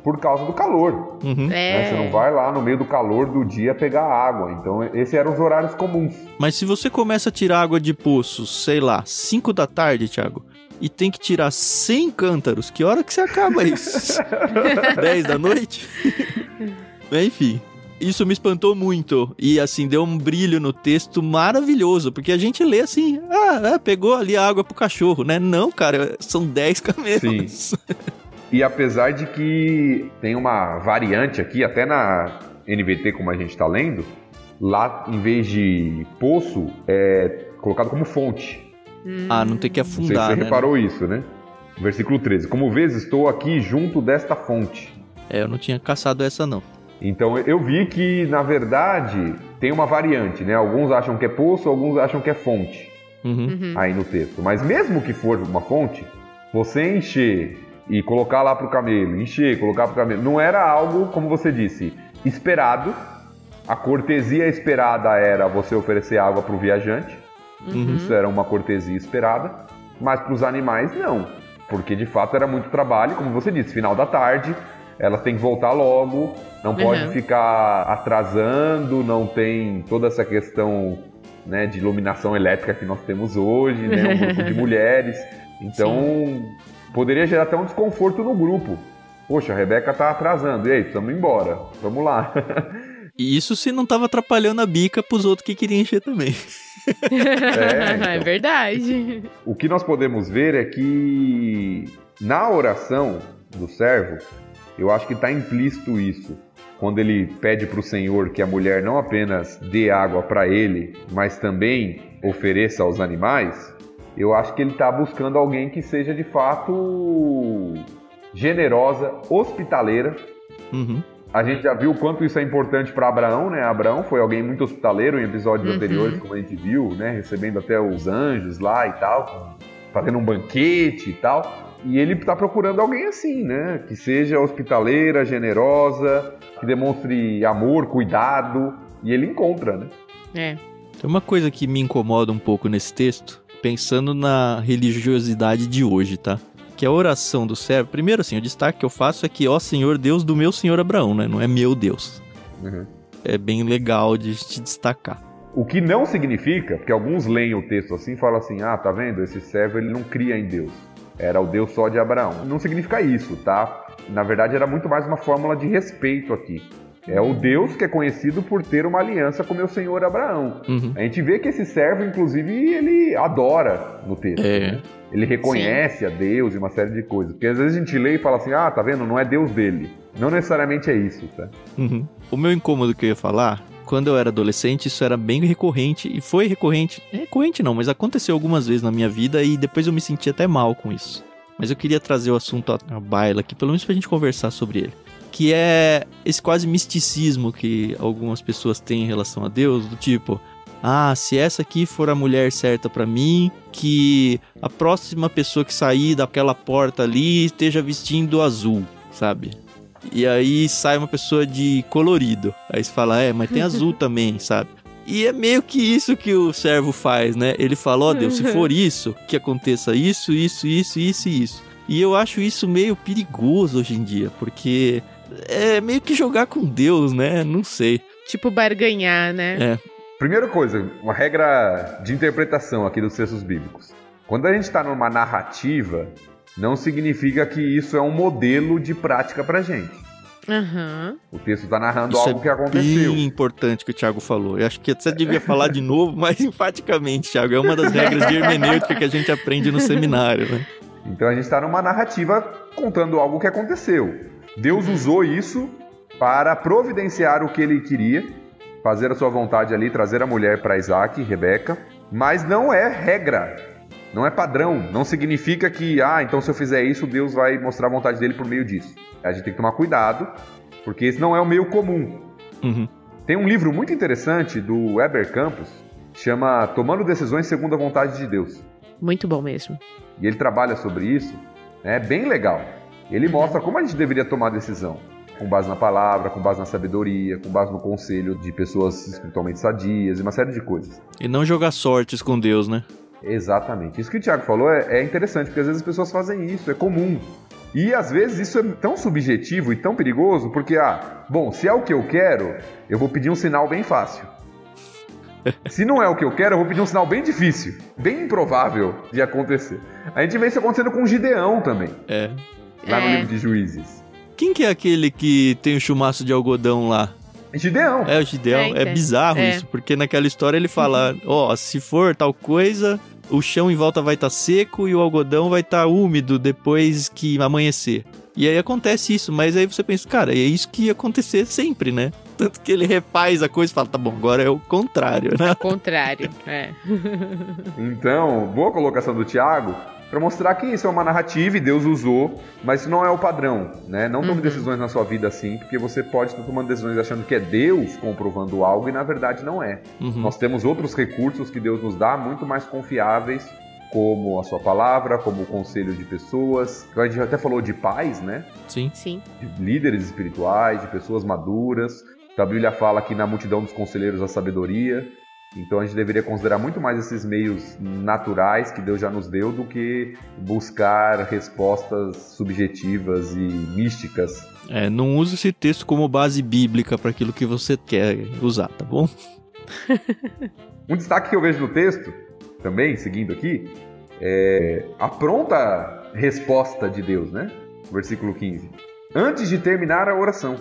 por causa do calor. Né? Você não vai lá no meio do calor do dia pegar água. Então, esses eram os horários comuns. Mas se você começa a tirar água de poço, sei lá, 5 da tarde, Thiago, e tem que tirar 100 cântaros, que hora que você acaba isso? 10 da noite? Enfim, isso me espantou muito. E assim, deu um brilho no texto maravilhoso, porque a gente lê assim, pegou ali a água pro cachorro, né? Não, cara, são 10 camelos. Sim. E apesar de que tem uma variante aqui, até na NVT, como a gente está lendo, lá, em vez de poço, é colocado como fonte. Não tem que afundar, né? Não sei se você reparou isso, né? Versículo 13. Como vês, estou aqui junto desta fonte. Eu não tinha caçado essa, não. Então, eu vi que, na verdade, tem uma variante, né? Alguns acham que é poço, alguns acham que é fonte. Aí no texto. Mas mesmo que for uma fonte, você encher e colocar lá pro camelo, colocar pro camelo, não era algo, como você disse, esperado. A cortesia esperada era você oferecer água pro viajante. Isso era uma cortesia esperada. Mas pros animais, não. Porque, de fato, era muito trabalho. Como você disse, final da tarde, elas têm que voltar logo. Não pode ficar atrasando, não tem toda essa questão, né, de iluminação elétrica que nós temos hoje, né, um grupo de mulheres. Então, poderia gerar até um desconforto no grupo. Poxa, a Rebeca tá atrasando, e aí, precisamos ir embora, vamos lá. E isso se não tava atrapalhando a bica pros outros que queriam encher também. Então, é verdade. O que nós podemos ver é que na oração do servo, eu acho que está implícito isso. Quando ele pede para o Senhor que a mulher não apenas dê água para ele, mas também ofereça aos animais, eu acho que ele está buscando alguém que seja de fato generosa, hospitaleira. A gente já viu o quanto isso é importante para Abraão, né? Abraão foi alguém muito hospitaleiro em episódios anteriores, como a gente viu, né? Recebendo até os anjos lá e tal, fazendo um banquete e tal. E ele está procurando alguém assim, né? Que seja hospitaleira, generosa, que demonstre amor, cuidado. E ele encontra, né? Tem uma coisa que me incomoda um pouco nesse texto, pensando na religiosidade de hoje, tá? Que a oração do servo... Primeiro, assim, o destaque que eu faço é que, ó Senhor Deus do meu Senhor Abraão, né? Não é meu Deus. É bem legal de te destacar. O que não significa, porque alguns leem o texto assim e falam assim, tá vendo? Esse servo, ele não cria em Deus. Era o Deus só de Abraão. Não significa isso, tá? Na verdade, era muito mais uma fórmula de respeito aqui. É o Deus que é conhecido por ter uma aliança com meu senhor Abraão. A gente vê que esse servo, inclusive, ele adora no texto. Né? Ele reconhece a Deus e uma série de coisas. Porque às vezes a gente lê e fala assim, tá vendo? Não é Deus dele. Não necessariamente é isso, tá? O meu incômodo que eu ia falar, quando eu era adolescente, isso era bem recorrente. E foi recorrente. Recorrente não, mas aconteceu algumas vezes na minha vida e depois eu me senti até mal com isso. Mas eu queria trazer o assunto à baila aqui, pelo menos pra gente conversar sobre ele. Que é esse quase misticismo que algumas pessoas têm em relação a Deus, do tipo, se essa aqui for a mulher certa pra mim, que a próxima pessoa que sair daquela porta ali esteja vestindo azul, sabe? E aí sai uma pessoa de colorido. Aí você fala, mas tem azul também, sabe? E é meio que isso que o servo faz, né? Ele fala, Deus, se for isso, que aconteça isso, isso, isso, isso e isso. E eu acho isso meio perigoso hoje em dia, porque é meio que jogar com Deus, né? Não sei. Tipo barganhar, né? Primeira coisa, uma regra de interpretação aqui dos textos bíblicos. Quando a gente está numa narrativa, não significa que isso é um modelo de prática pra gente. Uhum. O texto está narrando Isso algo que aconteceu. Bem importante que o Thiago falou. Eu acho que você devia falar de novo, mais enfaticamente, Thiago. É uma das regras de hermenêutica que a gente aprende no seminário, né? Então a gente está numa narrativa contando algo que aconteceu. Deus usou isso para providenciar o que ele queria, fazer a sua vontade ali, trazer a mulher para Isaac, Rebeca, mas não é regra, não é padrão, não significa que, então se eu fizer isso, Deus vai mostrar a vontade dele por meio disso. A gente tem que tomar cuidado, porque esse não é o meio comum. Uhum. Tem um livro muito interessante do Heber Campos, chama Tomando Decisões Segundo a Vontade de Deus. Muito bom mesmo. E ele trabalha sobre isso, é bem legal. Ele mostra como a gente deveria tomar decisão, com base na palavra, com base na sabedoria, com base no conselho de pessoas espiritualmente sadias e uma série de coisas. E não jogar sortes com Deus, né? Exatamente. Isso que o Thiago falou é interessante, porque às vezes as pessoas fazem isso, é comum. E às vezes isso é tão subjetivo e tão perigoso, porque, se é o que eu quero, eu vou pedir um sinal bem fácil. Se não é o que eu quero, eu vou pedir um sinal bem difícil, bem improvável de acontecer. A gente vê isso acontecendo com Gideão também. Lá no livro de Juízes. Quem que é aquele que tem o chumaço de algodão lá? Gideão. O Gideão. É bizarro isso, porque naquela história ele fala, se for tal coisa, o chão em volta vai estar seco e o algodão vai estar úmido depois que amanhecer. E aí acontece isso, mas aí você pensa, cara, é isso que ia acontecer sempre, né? Tanto que ele refaz a coisa e fala, tá bom, agora é o contrário, né? É o contrário, Então, boa colocação do Thiago, para mostrar que isso é uma narrativa e Deus usou, mas isso não é o padrão, né? Não tome decisões na sua vida assim, porque você pode estar tomando decisões achando que é Deus comprovando algo e na verdade não é. Nós temos outros recursos que Deus nos dá, muito mais confiáveis, como a sua palavra, como o conselho de pessoas. A gente até falou de pais, né? Sim. De líderes espirituais, de pessoas maduras. A Bíblia fala que na multidão dos conselheiros a sabedoria. Então a gente deveria considerar muito mais esses meios naturais que Deus já nos deu do que buscar respostas subjetivas e místicas. Não use esse texto como base bíblica para aquilo que você quer usar, tá bom? Um destaque que eu vejo no texto, também, seguindo aqui, é a pronta resposta de Deus, né? Versículo 15. Antes de terminar a oração.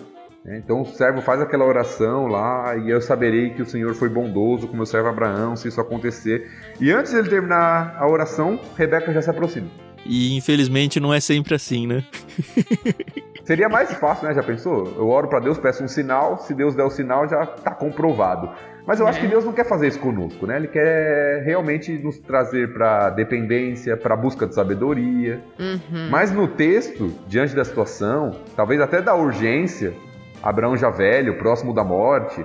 Então o servo faz aquela oração lá, e eu saberei que o Senhor foi bondoso com meu servo Abraão, se isso acontecer. E antes de ele terminar a oração, Rebeca já se aproxima. E infelizmente não é sempre assim, né? Seria mais fácil, né? Já pensou? Eu oro para Deus, peço um sinal, se Deus der o sinal já está comprovado. Mas eu acho que Deus não quer fazer isso conosco, né? Ele quer realmente nos trazer para dependência, para busca de sabedoria. Mas no texto, diante da situação, talvez até da urgência, Abraão já velho, próximo da morte,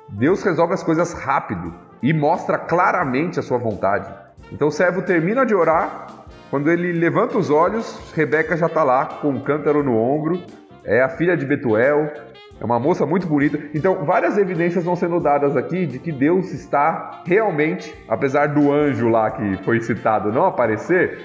Deus resolve as coisas rápido e mostra claramente a sua vontade. Então o servo termina de orar, quando ele levanta os olhos, Rebeca já está lá com um cântaro no ombro, é a filha de Betuel, é uma moça muito bonita. Então várias evidências vão sendo dadas aqui de que Deus está realmente, apesar do anjo lá que foi citado não aparecer,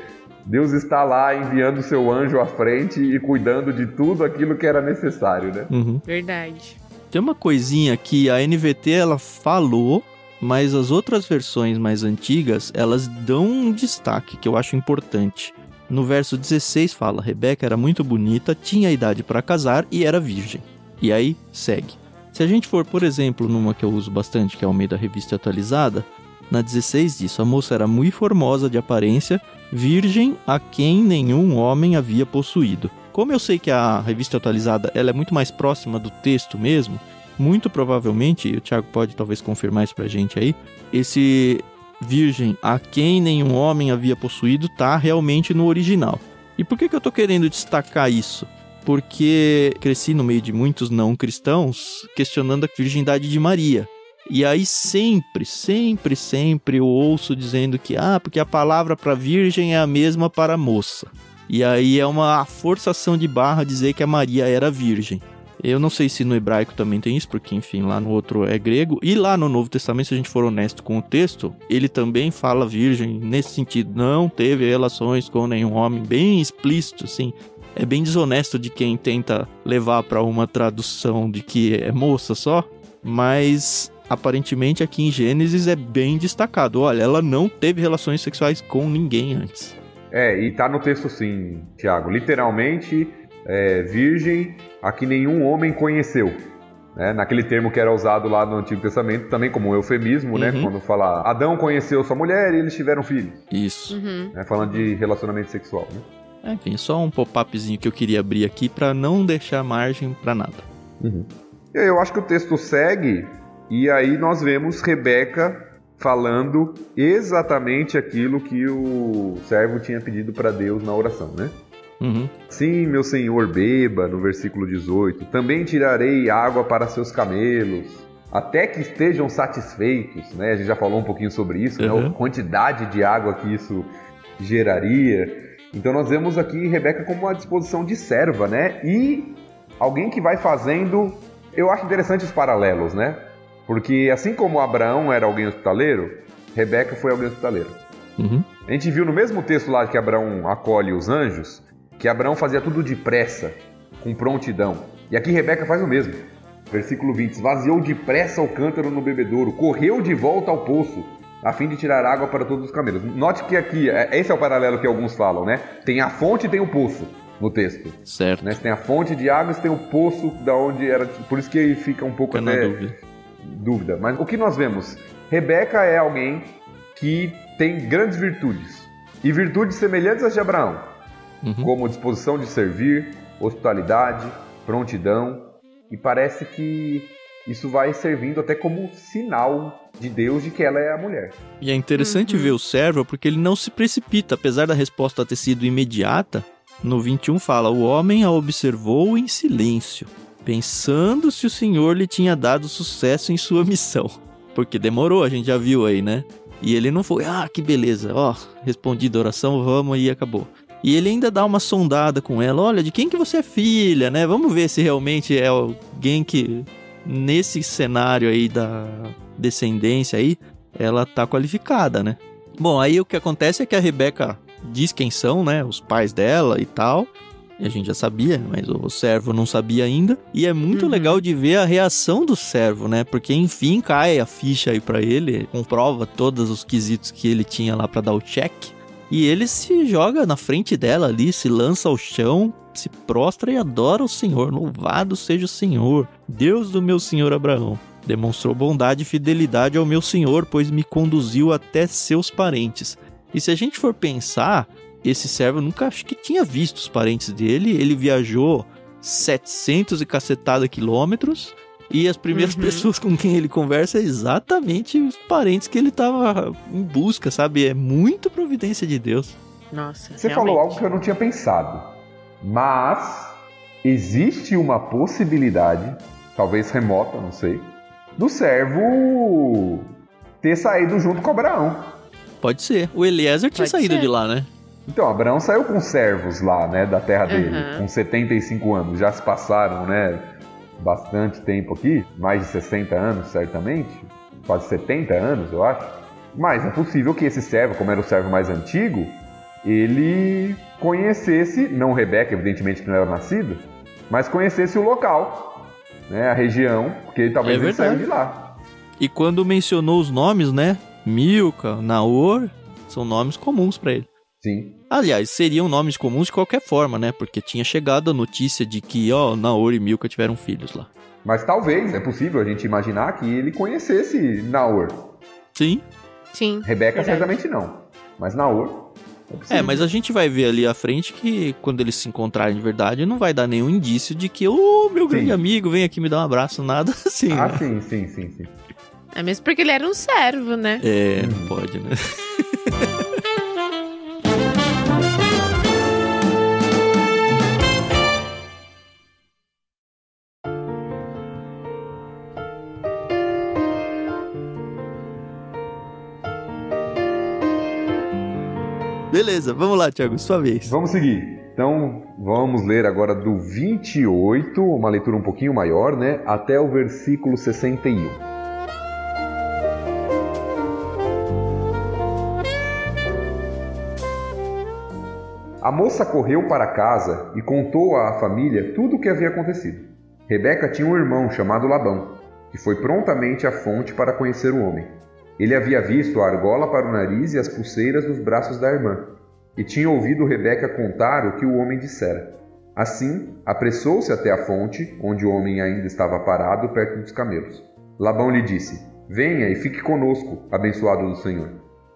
Deus está lá enviando o seu anjo à frente e cuidando de tudo aquilo que era necessário, né? Verdade. Tem uma coisinha que a NVT ela falou, mas as outras versões mais antigas, elas dão um destaque que eu acho importante. No verso 16 fala, Rebeca era muito bonita, tinha idade para casar e era virgem. E aí, segue. Se a gente for, por exemplo, numa que eu uso bastante, que é o meio da Revista Atualizada, na 16 diz, a moça era muito formosa de aparência, virgem a quem nenhum homem havia possuído. Como eu sei que a Revista Atualizada ela é muito mais próxima do texto mesmo, muito provavelmente, e o Thiago pode talvez confirmar isso pra gente aí, esse virgem a quem nenhum homem havia possuído tá realmente no original. E por que eu tô querendo destacar isso? Porque cresci no meio de muitos não cristãos questionando a virgindade de Maria. E aí sempre eu ouço dizendo que porque a palavra para virgem é a mesma para moça. E aí é uma forçação de barra dizer que a Maria era virgem. Eu não sei se no hebraico também tem isso, porque enfim, lá no outro é grego. E lá no Novo Testamento, se a gente for honesto com o texto, ele também fala virgem nesse sentido. Não teve relações com nenhum homem, bem explícito, assim. É bem desonesto de quem tenta levar para uma tradução de que é moça só, mas aparentemente aqui em Gênesis é bem destacado. Olha, ela não teve relações sexuais com ninguém antes. E tá no texto sim, Tiago. Literalmente, virgem a que nenhum homem conheceu. Né? Naquele termo que era usado lá no Antigo Testamento, também como um eufemismo, né? Quando fala Adão conheceu sua mulher e eles tiveram filho. Isso. Né? Falando de relacionamento sexual, né? Enfim, só um pop-upzinho que eu queria abrir aqui pra não deixar margem pra nada. Eu acho que o texto segue e aí nós vemos Rebeca falando exatamente aquilo que o servo tinha pedido para Deus na oração, né? Sim, meu senhor, beba, no versículo 18. Também tirarei água para seus camelos, até que estejam satisfeitos, né? A gente já falou um pouquinho sobre isso, né? A quantidade de água que isso geraria. Então nós vemos aqui Rebeca como uma disposição de serva, né? E alguém que vai fazendo... Eu acho interessante os paralelos, né? Porque assim como Abraão era alguém hospitaleiro, Rebeca foi alguém hospitaleiro. A gente viu no mesmo texto lá que Abraão acolhe os anjos, que Abraão fazia tudo depressa, com prontidão. E aqui Rebeca faz o mesmo. Versículo 20. Esvaziou depressa o cântaro no bebedouro, correu de volta ao poço, a fim de tirar água para todos os camelos. Note que aqui, esse é o paralelo que alguns falam, né? Tem a fonte e tem o poço no texto. Certo. Né? Você tem a fonte de água e tem o poço da onde era... Por isso que fica um pouco dúvida. Mas o que nós vemos? Rebeca é alguém que tem grandes virtudes. E virtudes semelhantes às de Abraão. Como disposição de servir, hospitalidade, prontidão. E parece que isso vai servindo até como sinal de Deus de que ela é a mulher. E é interessante ver o servo porque ele não se precipita. Apesar da resposta ter sido imediata, no 21 fala: o homem a observou em silêncio, pensando se o Senhor lhe tinha dado sucesso em sua missão. Porque demorou, a gente já viu aí, né? E ele não foi, que beleza, respondida a oração, vamos, e acabou. E ele ainda dá uma sondada com ela, olha, de quem que você é filha, né? Vamos ver se realmente é alguém que, nesse cenário aí da descendência aí, ela tá qualificada, né? Bom, aí o que acontece é que a Rebeca diz quem são, né? Os pais dela e tal. E a gente já sabia, mas o servo não sabia ainda. E é muito legal de ver a reação do servo, né? Porque, enfim, cai a ficha aí pra ele, comprova todos os quesitos que ele tinha lá pra dar o check. E ele se joga na frente dela ali, se lança ao chão, se prostra e adora o Senhor. Louvado seja o Senhor, Deus do meu senhor Abraão. Demonstrou bondade e fidelidade ao meu senhor, pois me conduziu até seus parentes. E se a gente for pensar... Esse servo nunca acho que tinha visto os parentes dele. Ele viajou 700 e cacetada quilômetros. E as primeiras pessoas com quem ele conversa é exatamente os parentes que ele estava em busca, sabe? É muito providência de Deus. Nossa, você falou algo que eu não tinha pensado. Mas existe uma possibilidade, talvez remota, não sei, do servo ter saído junto com Abraão. Pode ser. O Eliezer tinha saído de lá, né? Então, Abraão saiu com servos lá, né, da terra dele, com 75 anos. Já se passaram, né, bastante tempo aqui, mais de 60 anos, certamente, quase 70 anos, eu acho. Mas é possível que esse servo, como era o servo mais antigo, ele conhecesse, não Rebeca, evidentemente que não era nascida, mas conhecesse o local, né, a região, porque talvez ele saiu de lá. E quando mencionou os nomes, né, Milca, Naor, são nomes comuns para ele. Sim. Aliás, seriam nomes comuns de qualquer forma, né? Porque tinha chegado a notícia de que, Naor e Milca tiveram filhos lá. Mas talvez, é possível a gente imaginar que ele conhecesse Naor. Sim. Rebeca certamente não, mas Naor é possível. Mas a gente vai ver ali à frente que quando eles se encontrarem de verdade, não vai dar nenhum indício de que, meu grande amigo, vem aqui me dar um abraço, nada assim. Sim. É mesmo porque ele era um servo, né? Não pode, né? Beleza, vamos lá, Thiago, sua vez. Vamos seguir. Então, vamos ler agora do 28, uma leitura um pouquinho maior, né? Até o versículo 61. A moça correu para casa e contou à família tudo o que havia acontecido. Rebeca tinha um irmão chamado Labão, que foi prontamente à fonte para conhecer o homem. Ele havia visto a argola para o nariz e as pulseiras nos braços da irmã. e tinha ouvido Rebeca contar o que o homem dissera. Assim, apressou-se até a fonte, onde o homem ainda estava parado perto dos camelos. Labão lhe disse: venha e fique conosco, abençoado do Senhor.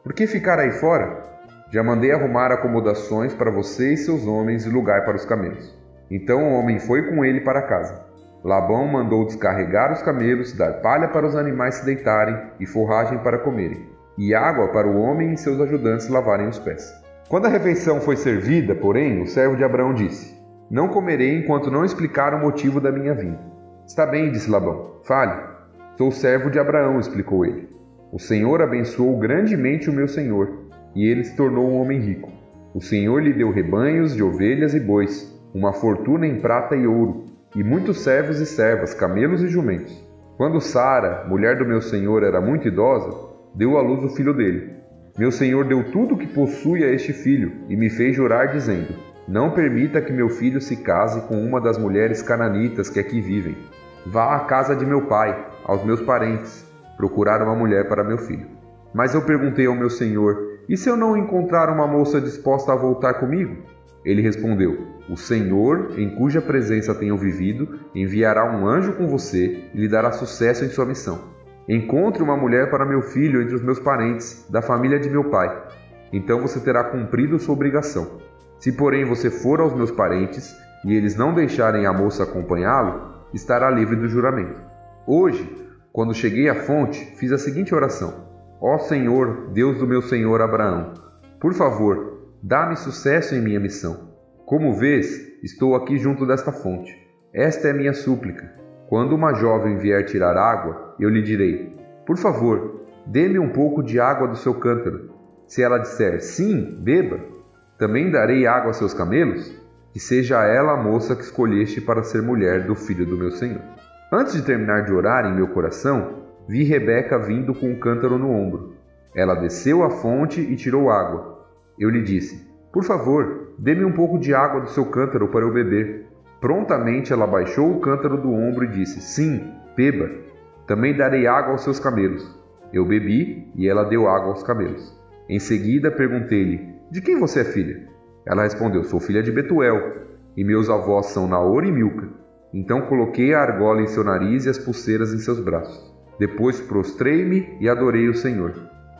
Por que ficar aí fora? Já mandei arrumar acomodações para você e seus homens e lugar para os camelos. Então o homem foi com ele para casa. Labão mandou descarregar os camelos, dar palha para os animais se deitarem e forragem para comerem, e água para o homem e seus ajudantes lavarem os pés. Quando a refeição foi servida, porém, o servo de Abraão disse: não comerei enquanto não explicar o motivo da minha vinda. Está bem, disse Labão, fale. Sou servo de Abraão, explicou ele. O Senhor abençoou grandemente o meu senhor, e ele se tornou um homem rico. O Senhor lhe deu rebanhos de ovelhas e bois, uma fortuna em prata e ouro, e muitos servos e servas, camelos e jumentos. Quando Sara, mulher do meu senhor, era muito idosa, deu à luz o filho dele. Meu senhor deu tudo o que possui a este filho, e me fez jurar, dizendo: não permita que meu filho se case com uma das mulheres cananitas que aqui vivem. Vá à casa de meu pai, aos meus parentes, procurar uma mulher para meu filho. Mas eu perguntei ao meu senhor: e se eu não encontrar uma moça disposta a voltar comigo? Ele respondeu: o Senhor, em cuja presença tenho vivido, enviará um anjo com você e lhe dará sucesso em sua missão. Encontre uma mulher para meu filho entre os meus parentes, da família de meu pai. Então você terá cumprido sua obrigação. Se, porém, você for aos meus parentes e eles não deixarem a moça acompanhá-lo, estará livre do juramento. Hoje, quando cheguei à fonte, fiz a seguinte oração: ó Senhor, Deus do meu senhor Abraão, por favor, dá-me sucesso em minha missão. Como vês, estou aqui junto desta fonte. Esta é minha súplica. Quando uma jovem vier tirar água, eu lhe direi: por favor, dê-me um pouco de água do seu cântaro. Se ela disser sim, beba, também darei água a seus camelos? Que seja ela a moça que escolheste para ser mulher do filho do meu senhor. Antes de terminar de orar em meu coração, vi Rebeca vindo com um cântaro no ombro. Ela desceu à fonte e tirou água. Eu lhe disse: por favor, dê-me um pouco de água do seu cântaro para eu beber. Prontamente ela baixou o cântaro do ombro e disse: sim, beba. Também darei água aos seus camelos. Eu bebi e ela deu água aos camelos. Em seguida perguntei-lhe: de quem você é filha? Ela respondeu: sou filha de Betuel, e meus avós são Naor e Milca. Então coloquei a argola em seu nariz e as pulseiras em seus braços. Depois prostrei-me e adorei o Senhor.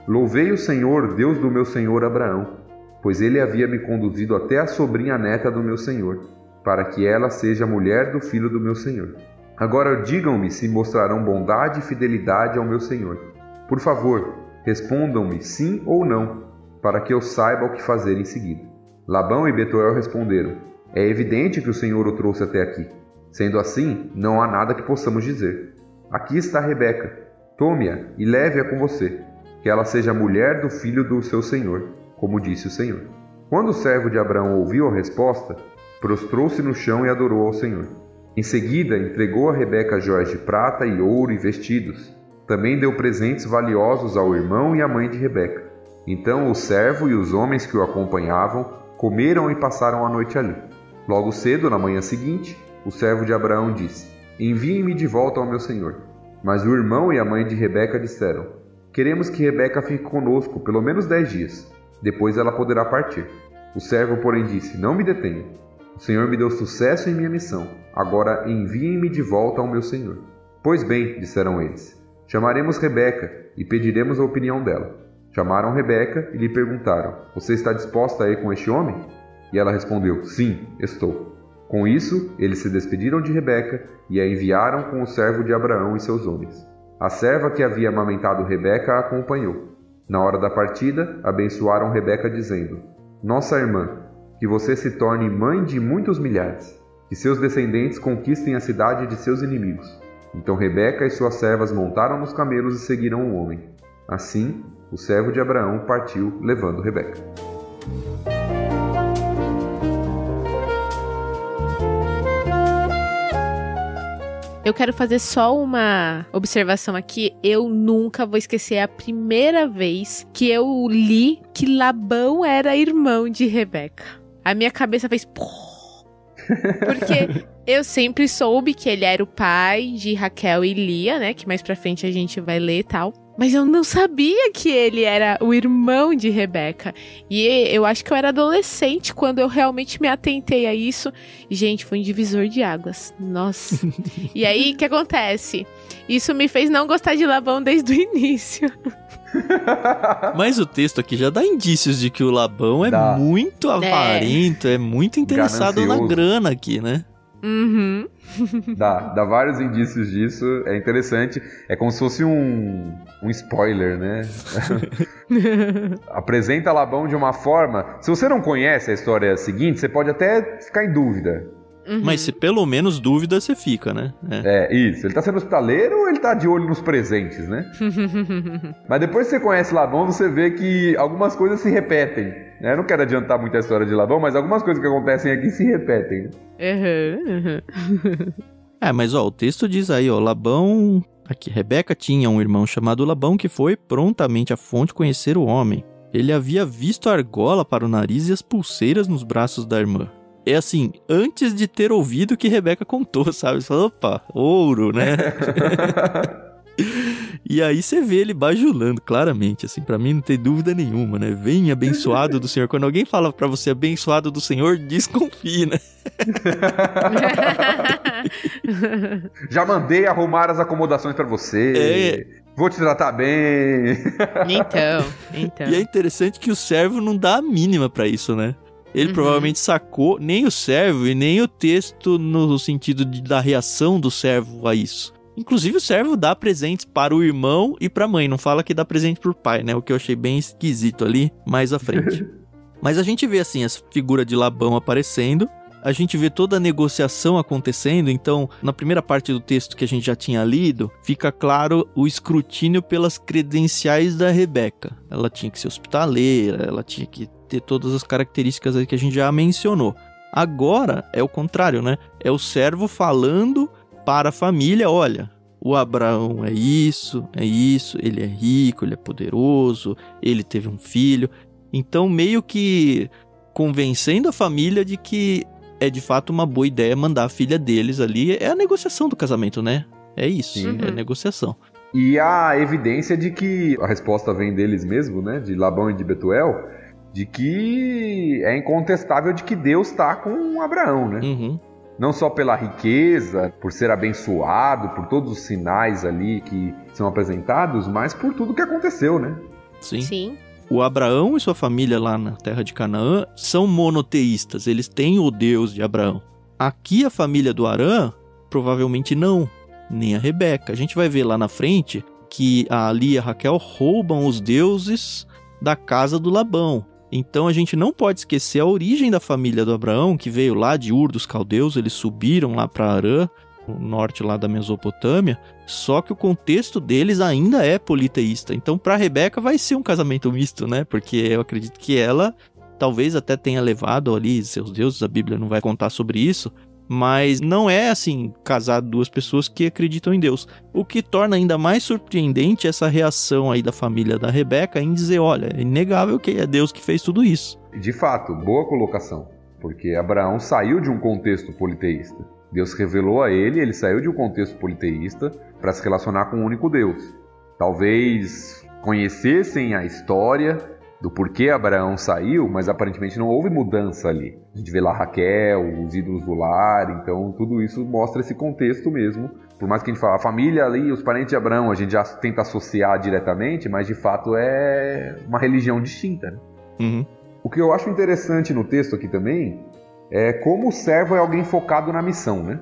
Louvei o Senhor, Deus do meu senhor Abraão, pois ele havia me conduzido até a sobrinha neta do meu senhor, para que ela seja a mulher do filho do meu senhor. Agora digam-me se mostrarão bondade e fidelidade ao meu senhor. Por favor, respondam-me sim ou não, para que eu saiba o que fazer em seguida. Labão e Betuel responderam: é evidente que o Senhor o trouxe até aqui. Sendo assim, não há nada que possamos dizer. Aqui está Rebeca. Tome-a e leve-a com você, que ela seja a mulher do filho do seu senhor, como disse o Senhor. Quando o servo de Abraão ouviu a resposta, prostrou-se no chão e adorou ao Senhor. Em seguida, entregou a Rebeca joias de prata e ouro e vestidos. Também deu presentes valiosos ao irmão e à mãe de Rebeca. Então o servo e os homens que o acompanhavam comeram e passaram a noite ali. Logo cedo, na manhã seguinte, o servo de Abraão disse: enviem-me de volta ao meu senhor. Mas o irmão e a mãe de Rebeca disseram: queremos que Rebeca fique conosco pelo menos 10 dias. Depois ela poderá partir. O servo, porém, disse: não me detenha. O Senhor me deu sucesso em minha missão. Agora enviem-me de volta ao meu senhor. Pois bem, disseram eles, chamaremos Rebeca e pediremos a opinião dela. Chamaram Rebeca e lhe perguntaram: você está disposta a ir com este homem? E ela respondeu: sim, estou. Com isso, eles se despediram de Rebeca e a enviaram com o servo de Abraão e seus homens. A serva que havia amamentado Rebeca a acompanhou. Na hora da partida, abençoaram Rebeca dizendo: nossa irmã, que você se torne mãe de muitos milhares, que seus descendentes conquistem a cidade de seus inimigos. Então Rebeca e suas servas montaram nos camelos e seguiram o homem. Assim, o servo de Abraão partiu, levando Rebeca. Eu quero fazer só uma observação aqui. Eu nunca vou esquecer a primeira vez que eu li que Labão era irmão de Rebeca. A minha cabeça fez... Porque eu sempre soube que ele era o pai de Raquel e Lia, né? Que mais pra frente a gente vai ler e tal. Mas eu não sabia que ele era o irmão de Rebeca. E eu acho que eu era adolescente quando eu realmente me atentei a isso. Gente, foi um divisor de águas. Nossa. E aí, o que acontece? Isso me fez não gostar de Labão desde o início. Mas o texto aqui já dá indícios de que o Labão é muito avarento, é muito interessado na grana aqui, né? Uhum. Dá vários indícios disso, é interessante. É como se fosse um spoiler, né? Apresenta Labão de uma forma... Se você não conhece a história seguinte, você pode até ficar em dúvida. Uhum. Mas se pelo menos dúvida você fica, né? Isso. Ele tá sendo hospitaleiro ou ele tá de olho nos presentes, né? Mas depois que você conhece Labão, você vê que algumas coisas se repetem, né? Eu não quero adiantar muito a história de Labão, mas algumas coisas que acontecem aqui se repetem, né? Mas o texto diz aí, Labão... Aqui, Rebeca tinha um irmão chamado Labão que foi prontamente à fonte conhecer o homem. Ele havia visto a argola para o nariz e as pulseiras nos braços da irmã. É assim, antes de ter ouvido o que Rebeca contou, sabe? Você fala, opa, ouro, né? E aí você vê ele bajulando, claramente, assim, pra mim não tem dúvida nenhuma, né? Vem abençoado do Senhor. Quando alguém fala pra você abençoado do Senhor, desconfie, né? Já mandei arrumar as acomodações pra você. Vou te tratar bem. Então. E é interessante que o servo não dá a mínima pra isso, né? Ele provavelmente sacou nem o servo e nem o texto no sentido da reação do servo a isso. Inclusive o servo dá presentes para o irmão e para a mãe, não fala que dá presente para o pai, né? O que eu achei bem esquisito ali, mais à frente. Mas a gente vê assim, essa figura de Labão aparecendo, a gente vê toda a negociação acontecendo, então na primeira parte do texto que a gente já tinha lido, fica claro o escrutínio pelas credenciais da Rebeca. Ela tinha que ser hospitaleira, ela tinha que ter todas as características aí que a gente já mencionou. Agora é o contrário, né? É o servo falando para a família, olha, o Abraão é isso, ele é rico, ele é poderoso, ele teve um filho. Então meio que convencendo a família de que é de fato uma boa ideia mandar a filha deles ali. É a negociação do casamento, né? É isso, é a negociação. E a evidência de que a resposta vem deles mesmo, né? De Labão e de Betuel, de que é incontestável de que Deus está com Abraão, né? Não só pela riqueza, por ser abençoado, por todos os sinais ali que são apresentados, mas por tudo que aconteceu, né? Sim. O Abraão e sua família lá na terra de Canaã são monoteístas, eles têm o Deus de Abraão. Aqui a família do Arã, provavelmente não, nem a Rebeca. A gente vai ver lá na frente que a Lia e a Raquel roubam os deuses da casa do Labão. Então a gente não pode esquecer a origem da família do Abraão, que veio lá de Ur dos Caldeus, eles subiram lá para Arã, no norte lá da Mesopotâmia, só que o contexto deles ainda é politeísta. Então para Rebeca vai ser um casamento misto, né? Porque eu acredito que ela talvez até tenha levado ali seus deuses, a Bíblia não vai contar sobre isso, mas não é assim, casar duas pessoas que acreditam em Deus. O que torna ainda mais surpreendente essa reação aí da família da Rebeca em dizer, olha, é inegável que é Deus que fez tudo isso. De fato, boa colocação, porque Abraão saiu de um contexto politeísta. Deus revelou a ele saiu de um contexto politeísta para se relacionar com o único Deus. Talvez conhecessem a história do porquê Abraão saiu, mas aparentemente não houve mudança ali. A gente vê lá Raquel, os ídolos do lar, então tudo isso mostra esse contexto mesmo. Por mais que a gente fale, a família ali, os parentes de Abraão, a gente já tenta associar diretamente, mas de fato é uma religião distinta, né? O que eu acho interessante no texto aqui também é como o servo é alguém focado na missão, né?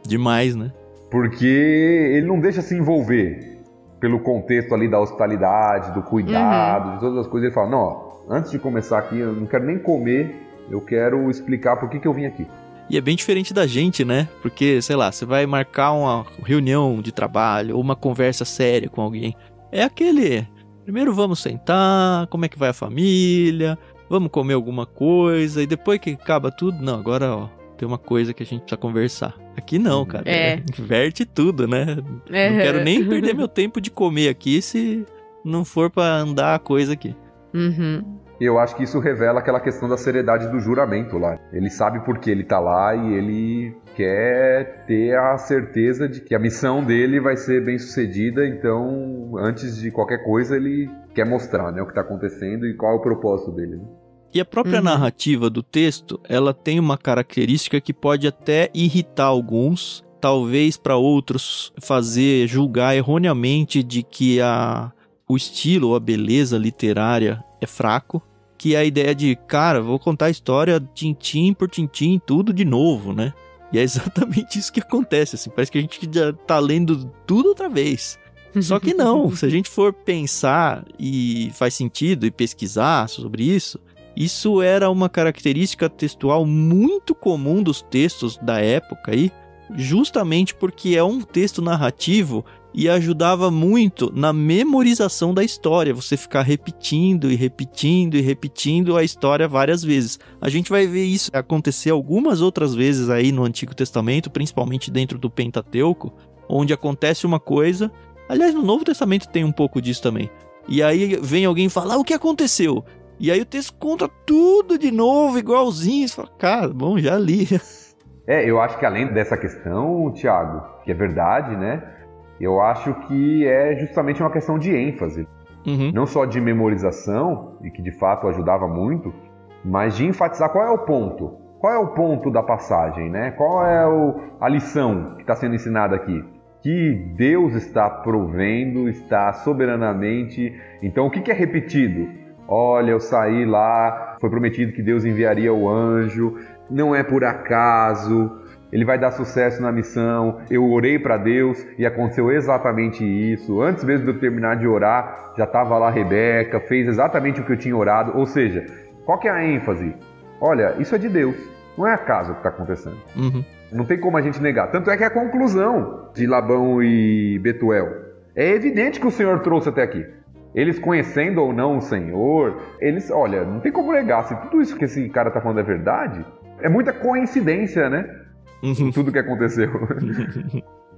Demais, né? Porque ele não deixa se envolver pelo contexto ali da hospitalidade, do cuidado, de todas as coisas. Ele fala, não, ó, antes de começar aqui, eu não quero nem comer, eu quero explicar por que eu vim aqui. E é bem diferente da gente, né? Porque, sei lá, você vai marcar uma reunião de trabalho ou uma conversa séria com alguém. É aquele, primeiro vamos sentar, como é que vai a família, vamos comer alguma coisa, e depois que acaba tudo, não, agora, ó, tem uma coisa que a gente precisa conversar. Aqui não, cara. Inverte tudo, né? Não quero nem perder meu tempo de comer aqui se não for pra andar a coisa aqui. Eu acho que isso revela aquela questão da seriedade do juramento lá. Ele sabe por que ele tá lá e ele quer ter a certeza de que a missão dele vai ser bem sucedida, então antes de qualquer coisa ele quer mostrar, né, o que está acontecendo e qual é o propósito dele. Né? E a própria narrativa do texto, ela tem uma característica que pode até irritar alguns, talvez para outros julgar erroneamente de que o estilo ou a beleza literária é fraco, que é a ideia de, cara, vou contar a história tintim por tintim, tudo de novo, né? E é exatamente isso que acontece, assim, parece que a gente já tá lendo tudo outra vez. Só que não, se a gente for pensar e faz sentido e pesquisar sobre isso, isso era uma característica textual muito comum dos textos da época aí, justamente porque é um texto narrativo e ajudava muito na memorização da história, você ficar repetindo e repetindo e repetindo a história várias vezes. A gente vai ver isso acontecer algumas outras vezes aí no Antigo Testamento, principalmente dentro do Pentateuco, onde acontece uma coisa. Aliás, no Novo Testamento tem um pouco disso também. E aí vem alguém falar o que aconteceu. E aí o texto conta tudo de novo, igualzinho. Você fala, cara, bom, já li. Eu acho que além dessa questão, Thiago, que é verdade, né? Eu acho que é justamente uma questão de ênfase. Não só de memorização, e que de fato ajudava muito, mas de enfatizar qual é o ponto. Qual é o ponto da passagem, né? Qual é a lição que está sendo ensinada aqui? Que Deus está provendo, está soberanamente. Então o que é repetido? Olha, eu saí lá, foi prometido que Deus enviaria o anjo, não é por acaso, ele vai dar sucesso na missão, eu orei para Deus e aconteceu exatamente isso. Antes mesmo de eu terminar de orar, já estava lá a Rebeca, fez exatamente o que eu tinha orado. Ou seja, qual que é a ênfase? Olha, isso é de Deus, não é acaso o que está acontecendo. Não tem como a gente negar. Tanto é que a conclusão de Labão e Betuel é evidente que o Senhor trouxe até aqui. Eles conhecendo ou não o Senhor, olha, não tem como negar. Se tudo isso que esse cara está falando é verdade, é muita coincidência, né? Tudo que aconteceu.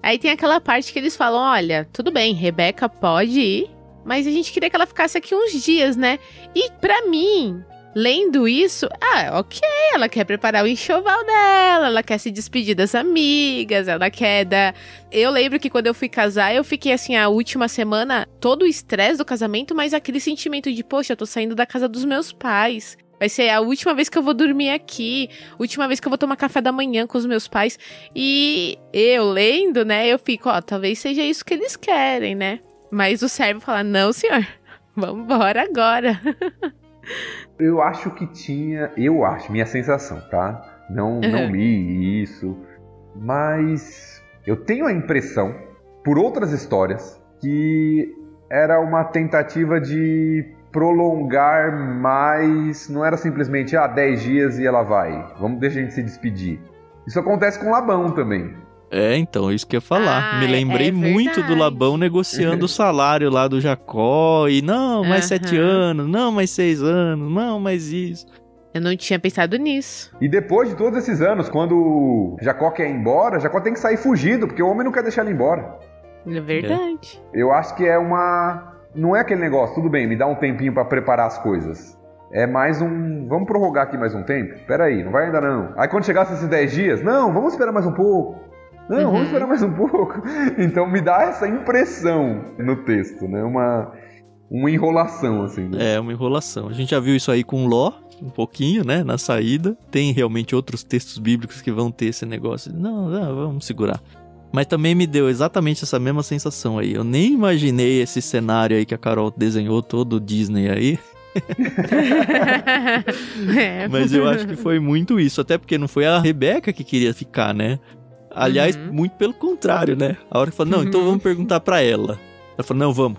Aí tem aquela parte que eles falam, olha, tudo bem, Rebeca pode ir, mas a gente queria que ela ficasse aqui uns dias, né? E pra mim, lendo isso, ok, ela quer preparar o enxoval dela, ela quer se despedir das amigas, ela quer dar... Eu lembro que quando eu fui casar, eu fiquei assim, a última semana, todo o estresse do casamento, mas aquele sentimento de, poxa, eu tô saindo da casa dos meus pais. Vai ser a última vez que eu vou dormir aqui, última vez que eu vou tomar café da manhã com os meus pais. E eu lendo, né, eu fico, talvez seja isso que eles querem, né? Mas o servo fala, não, senhor, vamos embora agora. Eu acho que tinha, minha sensação, tá? Não li isso, mas eu tenho a impressão, por outras histórias, que era uma tentativa de prolongar mais, não era simplesmente 10 dias e ela vai, deixa a gente se despedir. Isso acontece com Labão também. Então, isso que eu ia falar. Me lembrei muito do Labão negociando o salário lá do Jacó, e não, mais 7 anos, não, mais 6 anos, não, mais isso. Eu não tinha pensado nisso. E depois de todos esses anos, quando Jacó quer ir embora, Jacó tem que sair fugido, porque o homem não quer deixar ele embora. É verdade. Eu acho que não é aquele negócio, tudo bem, me dá um tempinho pra preparar as coisas. É mais vamos prorrogar aqui mais um tempo? Peraí, não vai ainda não. Aí quando chegasse esses 10 dias, não, vamos esperar mais um pouco. Não, vamos esperar mais um pouco. Então me dá essa impressão no texto, né? Uma enrolação, assim. Né? Uma enrolação. A gente já viu isso aí com Ló, um pouquinho, né? Na saída. Tem realmente outros textos bíblicos que vão ter esse negócio. Não, vamos segurar. Mas também me deu exatamente essa mesma sensação aí. Eu nem imaginei esse cenário aí que a Carol desenhou, todo o Disney aí. Mas eu acho que foi muito isso. Até porque não foi a Rebeca que queria ficar, né? Aliás, muito pelo contrário, né? A hora que falou, não, então vamos perguntar pra ela. Ela falou, não, vamos.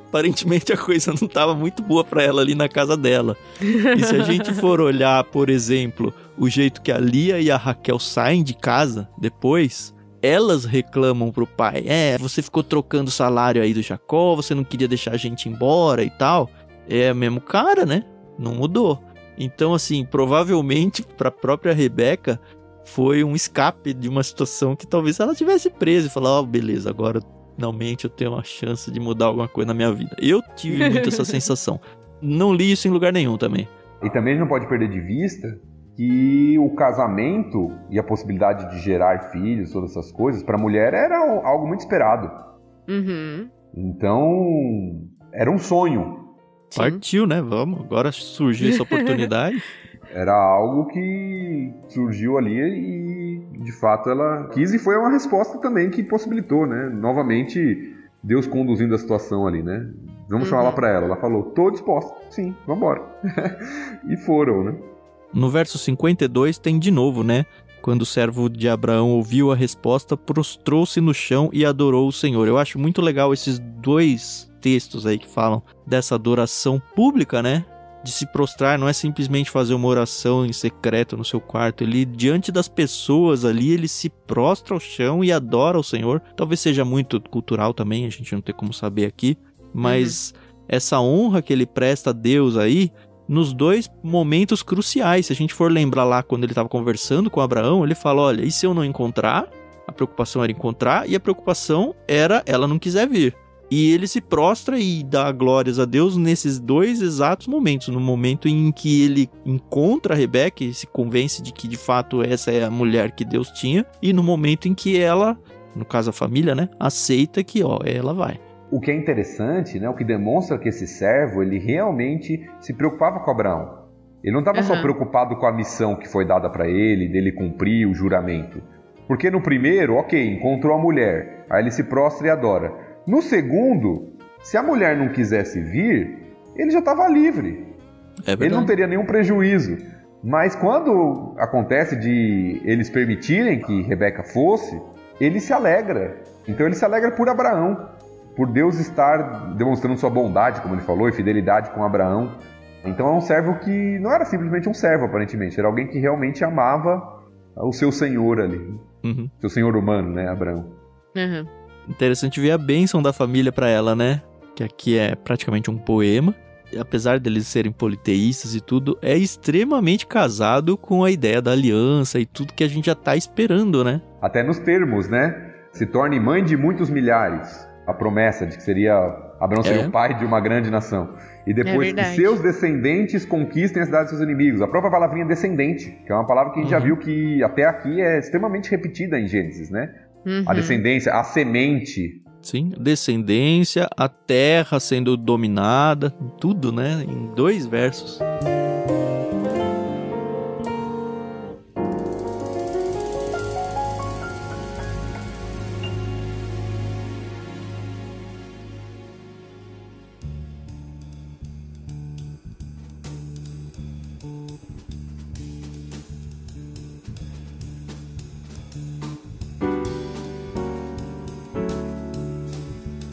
Aparentemente a coisa não tava muito boa pra ela ali na casa dela. E se a gente for olhar, por exemplo, o jeito que a Lia e a Raquel saem de casa depois, elas reclamam pro pai, você ficou trocando o salário aí do Jacó, você não queria deixar a gente embora e tal. É o mesmo cara, né? Não mudou. Então, assim, provavelmente pra própria Rebeca foi um escape de uma situação que talvez ela tivesse presa e falar, beleza, agora finalmente eu tenho uma chance de mudar alguma coisa na minha vida. Eu tive muito essa sensação. Não li isso em lugar nenhum também. E também a gente não pode perder de vista que o casamento e a possibilidade de gerar filhos, todas essas coisas, para a mulher era algo muito esperado. Uhum. Então, era um sonho. Sim. Partiu, né? Vamos, agora surgiu essa oportunidade. Era algo que surgiu ali e, de fato, ela quis, e foi uma resposta também que possibilitou, né? Novamente, Deus conduzindo a situação ali, né? Vamos chamar lá para ela. Ela falou, tô disposta. Sim, vambora. E foram, né? No verso 52 tem de novo, né? Quando o servo de Abraão ouviu a resposta, prostrou-se no chão e adorou o Senhor. Eu acho muito legal esses dois textos aí que falam dessa adoração pública, né? De se prostrar, não é simplesmente fazer uma oração em secreto no seu quarto. Ele, diante das pessoas ali, ele se prostra ao chão e adora o Senhor. Talvez seja muito cultural também, a gente não tem como saber aqui. Mas essa honra que ele presta a Deus aí, nos dois momentos cruciais. Se a gente for lembrar lá quando ele estava conversando com Abraão, ele fala, olha, e se eu não encontrar? A preocupação era encontrar e a preocupação era ela não quiser vir. E ele se prostra e dá glórias a Deus nesses dois exatos momentos. No momento em que ele encontra a Rebeca e se convence de que de fato essa é a mulher que Deus tinha. E no momento em que ela, no caso a família, né, aceita que ela vai. O que é interessante, né, o que demonstra que esse servo, ele realmente se preocupava com Abraão. Ele não estava só preocupado com a missão que foi dada para ele, dele cumprir o juramento. Porque no primeiro, ok, encontrou a mulher, aí ele se prostra e adora. No segundo, se a mulher não quisesse vir, ele já estava livre. Ele não teria nenhum prejuízo. Mas quando acontece de eles permitirem que Rebeca fosse, ele se alegra. Então ele se alegra por Abraão, por Deus estar demonstrando sua bondade, como ele falou, e fidelidade com Abraão. Então é um servo que não era simplesmente um servo, aparentemente. Era alguém que realmente amava o seu senhor ali. Seu senhor humano, né, Abraão. Interessante ver a bênção da família para ela, né? Que aqui é praticamente um poema. Apesar deles serem politeístas e tudo, é extremamente casado com a ideia da aliança e tudo que a gente já tá esperando, né? Até nos termos, né? Se torne mãe de muitos milhares. A promessa de que Abraão seria o pai de uma grande nação. E depois que seus descendentes conquistem a cidade dos seus inimigos. A própria palavrinha descendente, que é uma palavra que a gente já viu que até aqui é extremamente repetida em Gênesis, né? A descendência, a semente. Sim, descendência, a terra sendo dominada, tudo, né? Em 2 versos.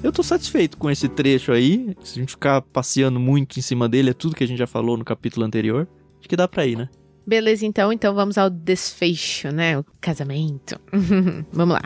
Eu tô satisfeito com esse trecho aí. Se a gente ficar passeando muito em cima dele, é tudo que a gente já falou no capítulo anterior. Acho que dá pra ir, né? Beleza, então vamos ao desfecho, né? O casamento. Vamos lá.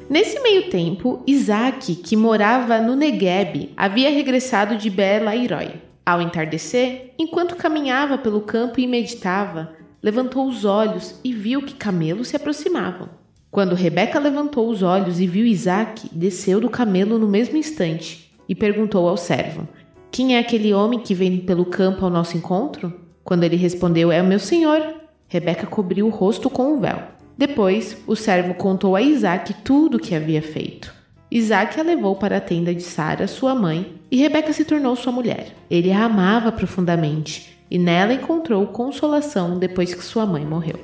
Nesse meio tempo, Isaac, que morava no Neguebe, havia regressado de Beer-Lairoi. Ao entardecer, enquanto caminhava pelo campo e meditava, levantou os olhos e viu que camelos se aproximavam. Quando Rebeca levantou os olhos e viu Isaac, desceu do camelo no mesmo instante e perguntou ao servo: "Quem é aquele homem que vem pelo campo ao nosso encontro?" Quando ele respondeu: "É o meu senhor." Rebeca cobriu o rosto com um véu. Depois, o servo contou a Isaac tudo o que havia feito. Isaac a levou para a tenda de Sara, sua mãe, e Rebeca se tornou sua mulher. Ele a amava profundamente e nela encontrou consolação depois que sua mãe morreu.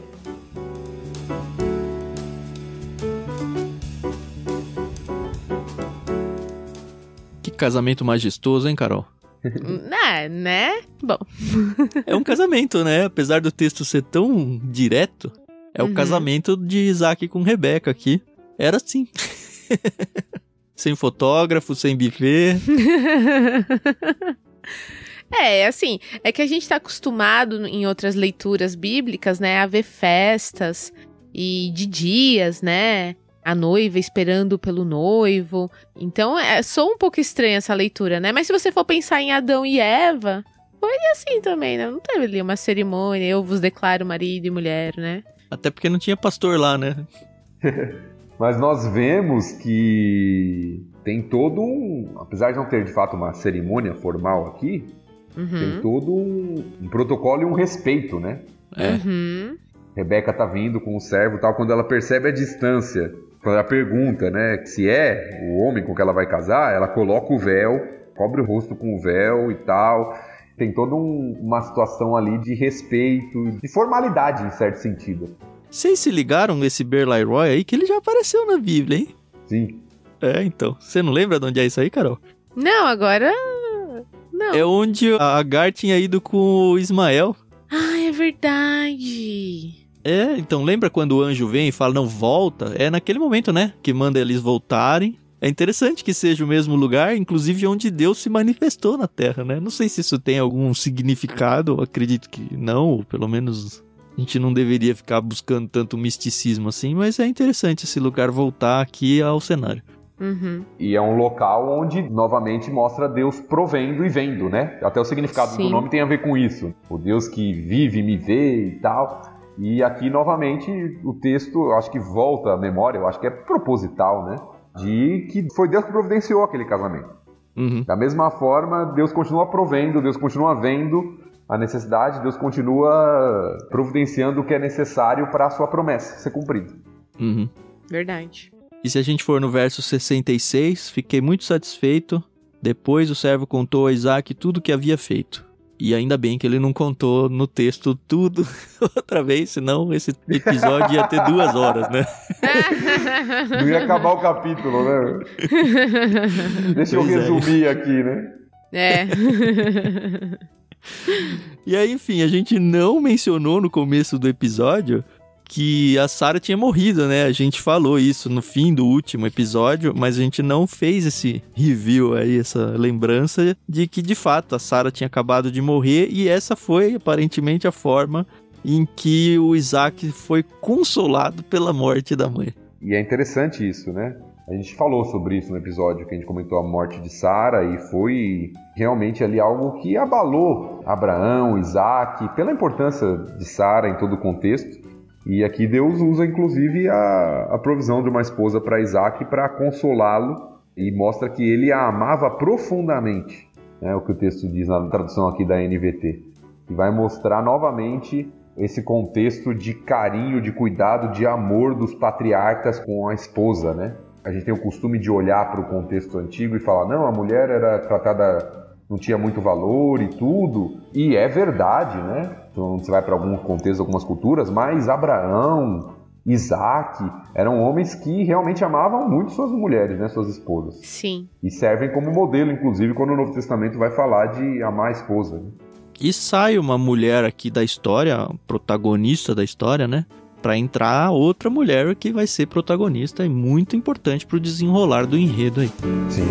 Que casamento majestoso, hein, Carol? Né? Bom. É um casamento, né? Apesar do texto ser tão direto, é o casamento de Isaac com Rebeca aqui. Era assim. Sem fotógrafo, sem buffet. Assim, é que a gente tá acostumado em outras leituras bíblicas, né, a ver festas e de dias, né, a noiva esperando pelo noivo. Então, soa um pouco estranha essa leitura, né, mas se você for pensar em Adão e Eva, foi assim também, né, não teve ali uma cerimônia, eu vos declaro marido e mulher, né. Até porque não tinha pastor lá, né. Mas nós vemos que tem todo apesar de não ter de fato uma cerimônia formal aqui, tem todo um protocolo e um respeito, né? Rebeca tá vindo com o servo e tal, quando ela percebe a distância, quando ela pergunta, né, se é o homem com que ela vai casar, ela coloca o véu, cobre o rosto com o véu e tal. Tem toda uma situação ali de respeito, de formalidade em certo sentido. Vocês se ligaram nesse Berlai Roy aí, que ele já apareceu na Bíblia, hein? Sim. Então. Você não lembra de onde é isso aí, Carol? Não, agora... Não. É onde a Agar tinha ido com o Ismael. Ah, é verdade. Então lembra quando o anjo vem e fala, não, volta? É naquele momento, né, que manda eles voltarem. É interessante que seja o mesmo lugar, inclusive onde Deus se manifestou na Terra, né? Não sei se isso tem algum significado, acredito que não, ou pelo menos a gente não deveria ficar buscando tanto misticismo assim, mas é interessante esse lugar voltar aqui ao cenário. E é um local onde, novamente, mostra Deus provendo e vendo, né? Até o significado do nome tem a ver com isso. O Deus que vive, me vê e tal. E aqui, novamente, o texto, acho que volta à memória, eu acho que é proposital, né? De que foi Deus que providenciou aquele casamento. Da mesma forma, Deus continua provendo, Deus continua vendo a necessidade, Deus continua providenciando o que é necessário para a sua promessa ser cumprida. Verdade. E se a gente for no verso 66, fiquei muito satisfeito. Depois o servo contou a Isaac tudo o que havia feito. E ainda bem que ele não contou no texto tudo outra vez, senão esse episódio ia ter 2 horas, né? Não ia acabar o capítulo, né? Deixa eu resumir aqui, né? E aí, enfim, a gente não mencionou no começo do episódio que a Sara tinha morrido, né? A gente falou isso no fim do último episódio, mas a gente não fez esse review aí, essa lembrança de que, de fato, a Sara tinha acabado de morrer e essa foi, aparentemente, a forma em que o Isaac foi consolado pela morte da mãe. E é interessante isso, né? A gente falou sobre isso no episódio que a gente comentou a morte de Sara e foi realmente ali algo que abalou Abraão, Isaac, pela importância de Sara em todo o contexto. E aqui Deus usa, inclusive, a provisão de uma esposa para Isaac para consolá-lo e mostra que ele a amava profundamente, né, o que o texto diz na tradução aqui da NVT. E vai mostrar novamente esse contexto de carinho, de cuidado, de amor dos patriarcas com a esposa, né? A gente tem o costume de olhar para o contexto antigo e falar, não, a mulher era tratada... não tinha muito valor e tudo, e é verdade, né? Então você vai para algum contexto, algumas culturas, mas Abraão, Isaac, eram homens que realmente amavam muito suas mulheres, né? Suas esposas. Sim. E servem como modelo, inclusive, quando o Novo Testamento vai falar de amar a esposa. Né? E sai uma mulher aqui da história, protagonista da história, né? Para entrar outra mulher que vai ser protagonista e muito importante para o desenrolar do enredo aí. Sim.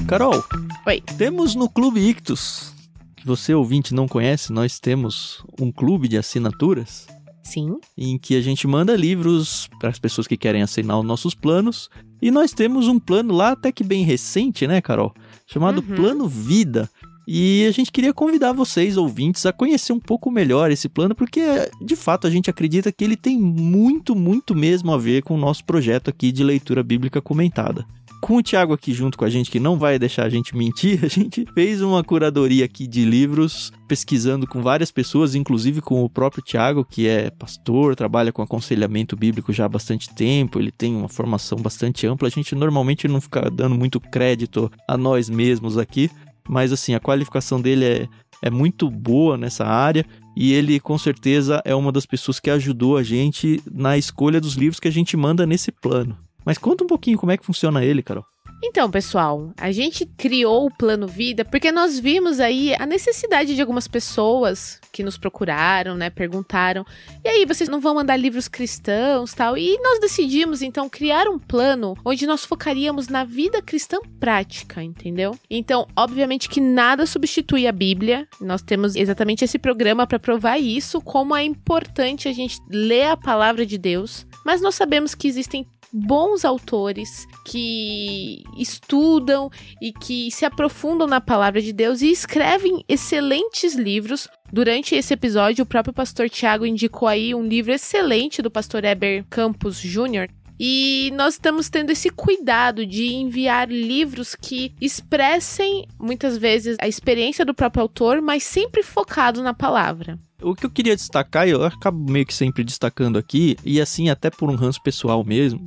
Carol, Oi. Temos no Clube Ictus, que você ouvinte não conhece, nós temos um clube de assinaturas. Sim. Em que a gente manda livros para as pessoas que querem assinar os nossos planos. E nós temos um plano lá até que bem recente, né, Carol? Chamado Plano Vida. E a gente queria convidar vocês, ouvintes, a conhecer um pouco melhor esse plano, porque, de fato, a gente acredita que ele tem muito, muito mesmo a ver com o nosso projeto aqui de leitura bíblica comentada. Com o Thiago aqui junto com a gente, que não vai deixar a gente mentir, a gente fez uma curadoria aqui de livros, pesquisando com várias pessoas, inclusive com o próprio Thiago, que é pastor, trabalha com aconselhamento bíblico já há bastante tempo, ele tem uma formação bastante ampla. A gente normalmente não fica dando muito crédito a nós mesmos aqui, mas assim, a qualificação dele é muito boa nessa área e ele com certeza é uma das pessoas que ajudou a gente na escolha dos livros que a gente manda nesse plano. Mas conta um pouquinho como é que funciona ele, Carol. Então, pessoal, a gente criou o Plano Vida porque nós vimos aí a necessidade de algumas pessoas que nos procuraram, né, perguntaram, e aí, vocês não vão mandar livros cristãos, tal? E nós decidimos, então, criar um plano onde nós focaríamos na vida cristã prática, entendeu? Então, obviamente que nada substitui a Bíblia, nós temos exatamente esse programa para provar isso, como é importante a gente ler a palavra de Deus, mas nós sabemos que existem bons autores que estudam e que se aprofundam na palavra de Deus e escrevem excelentes livros. Durante esse episódio, o próprio pastor Tiago indicou aí um livro excelente do pastor Heber Campos Jr., e nós estamos tendo esse cuidado de enviar livros que expressem, muitas vezes, a experiência do próprio autor, mas sempre focado na palavra. O que eu queria destacar, eu acabo meio que sempre destacando aqui, e assim até por um ranço pessoal mesmo,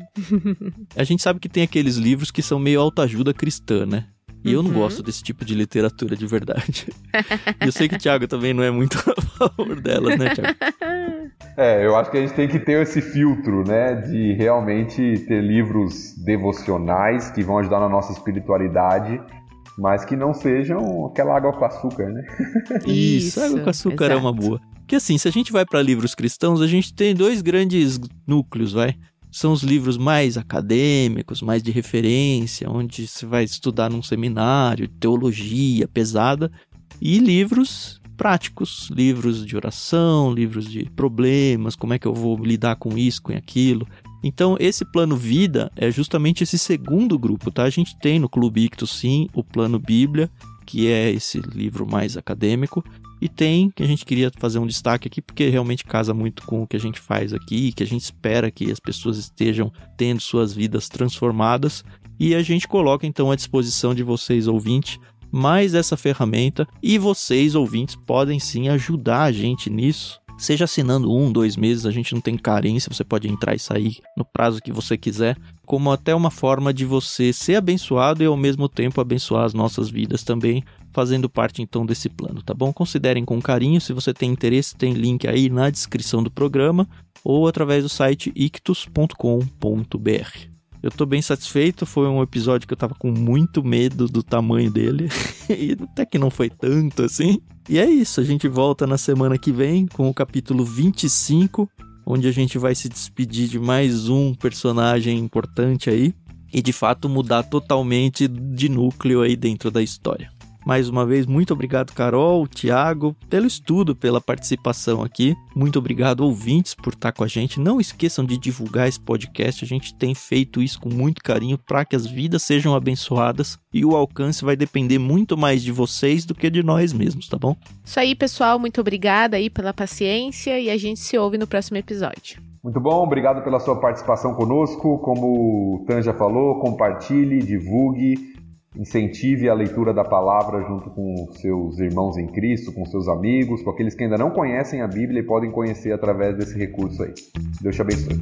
a gente sabe que tem aqueles livros que são meio autoajuda cristã, né? E eu não gosto desse tipo de literatura de verdade. E eu sei que o Thiago também não é muito a favor delas, né, Thiago? Eu acho que a gente tem que ter esse filtro, né, de realmente ter livros devocionais que vão ajudar na nossa espiritualidade, mas que não sejam aquela água com açúcar, né? Isso, água com açúcar é uma boa. Porque assim, se a gente vai para livros cristãos, a gente tem 2 grandes núcleos, vai? São os livros mais acadêmicos, mais de referência, onde você vai estudar num seminário, teologia pesada, e livros práticos, livros de oração, livros de problemas, como é que eu vou lidar com isso, com aquilo. Então, esse plano vida é justamente esse segundo grupo, tá? A gente tem no Clube Ictus, sim, o plano Bíblia, que é esse livro mais acadêmico, e tem, que a gente queria fazer um destaque aqui, porque realmente casa muito com o que a gente faz aqui, que a gente espera que as pessoas estejam tendo suas vidas transformadas, e a gente coloca então à disposição de vocês, ouvintes, mais essa ferramenta, e vocês, ouvintes, podem sim ajudar a gente nisso, seja assinando 1, 2 meses, a gente não tem carência, você pode entrar e sair no prazo que você quiser, como até uma forma de você ser abençoado e ao mesmo tempo abençoar as nossas vidas também, fazendo parte então desse plano, tá bom? Considerem com carinho, se você tem interesse, tem link aí na descrição do programa ou através do site ictus.com.br. Eu tô bem satisfeito, foi um episódio que eu tava com muito medo do tamanho dele, e até que não foi tanto assim. E é isso, a gente volta na semana que vem com o capítulo 25, onde a gente vai se despedir de mais um personagem importante aí, e de fato mudar totalmente de núcleo aí dentro da história. Mais uma vez, muito obrigado, Carol, Thiago, pelo estudo, pela participação aqui. Muito obrigado, ouvintes, por estar com a gente. Não esqueçam de divulgar esse podcast. A gente tem feito isso com muito carinho para que as vidas sejam abençoadas e o alcance vai depender muito mais de vocês do que de nós mesmos, tá bom? Isso aí, pessoal. Muito obrigada aí pela paciência e a gente se ouve no próximo episódio. Muito bom, obrigado pela sua participação conosco. Como o Tan já falou, compartilhe, divulgue, incentive a leitura da palavra junto com seus irmãos em Cristo, com seus amigos, com aqueles que ainda não conhecem a Bíblia e podem conhecer através desse recurso aí. Deus te abençoe.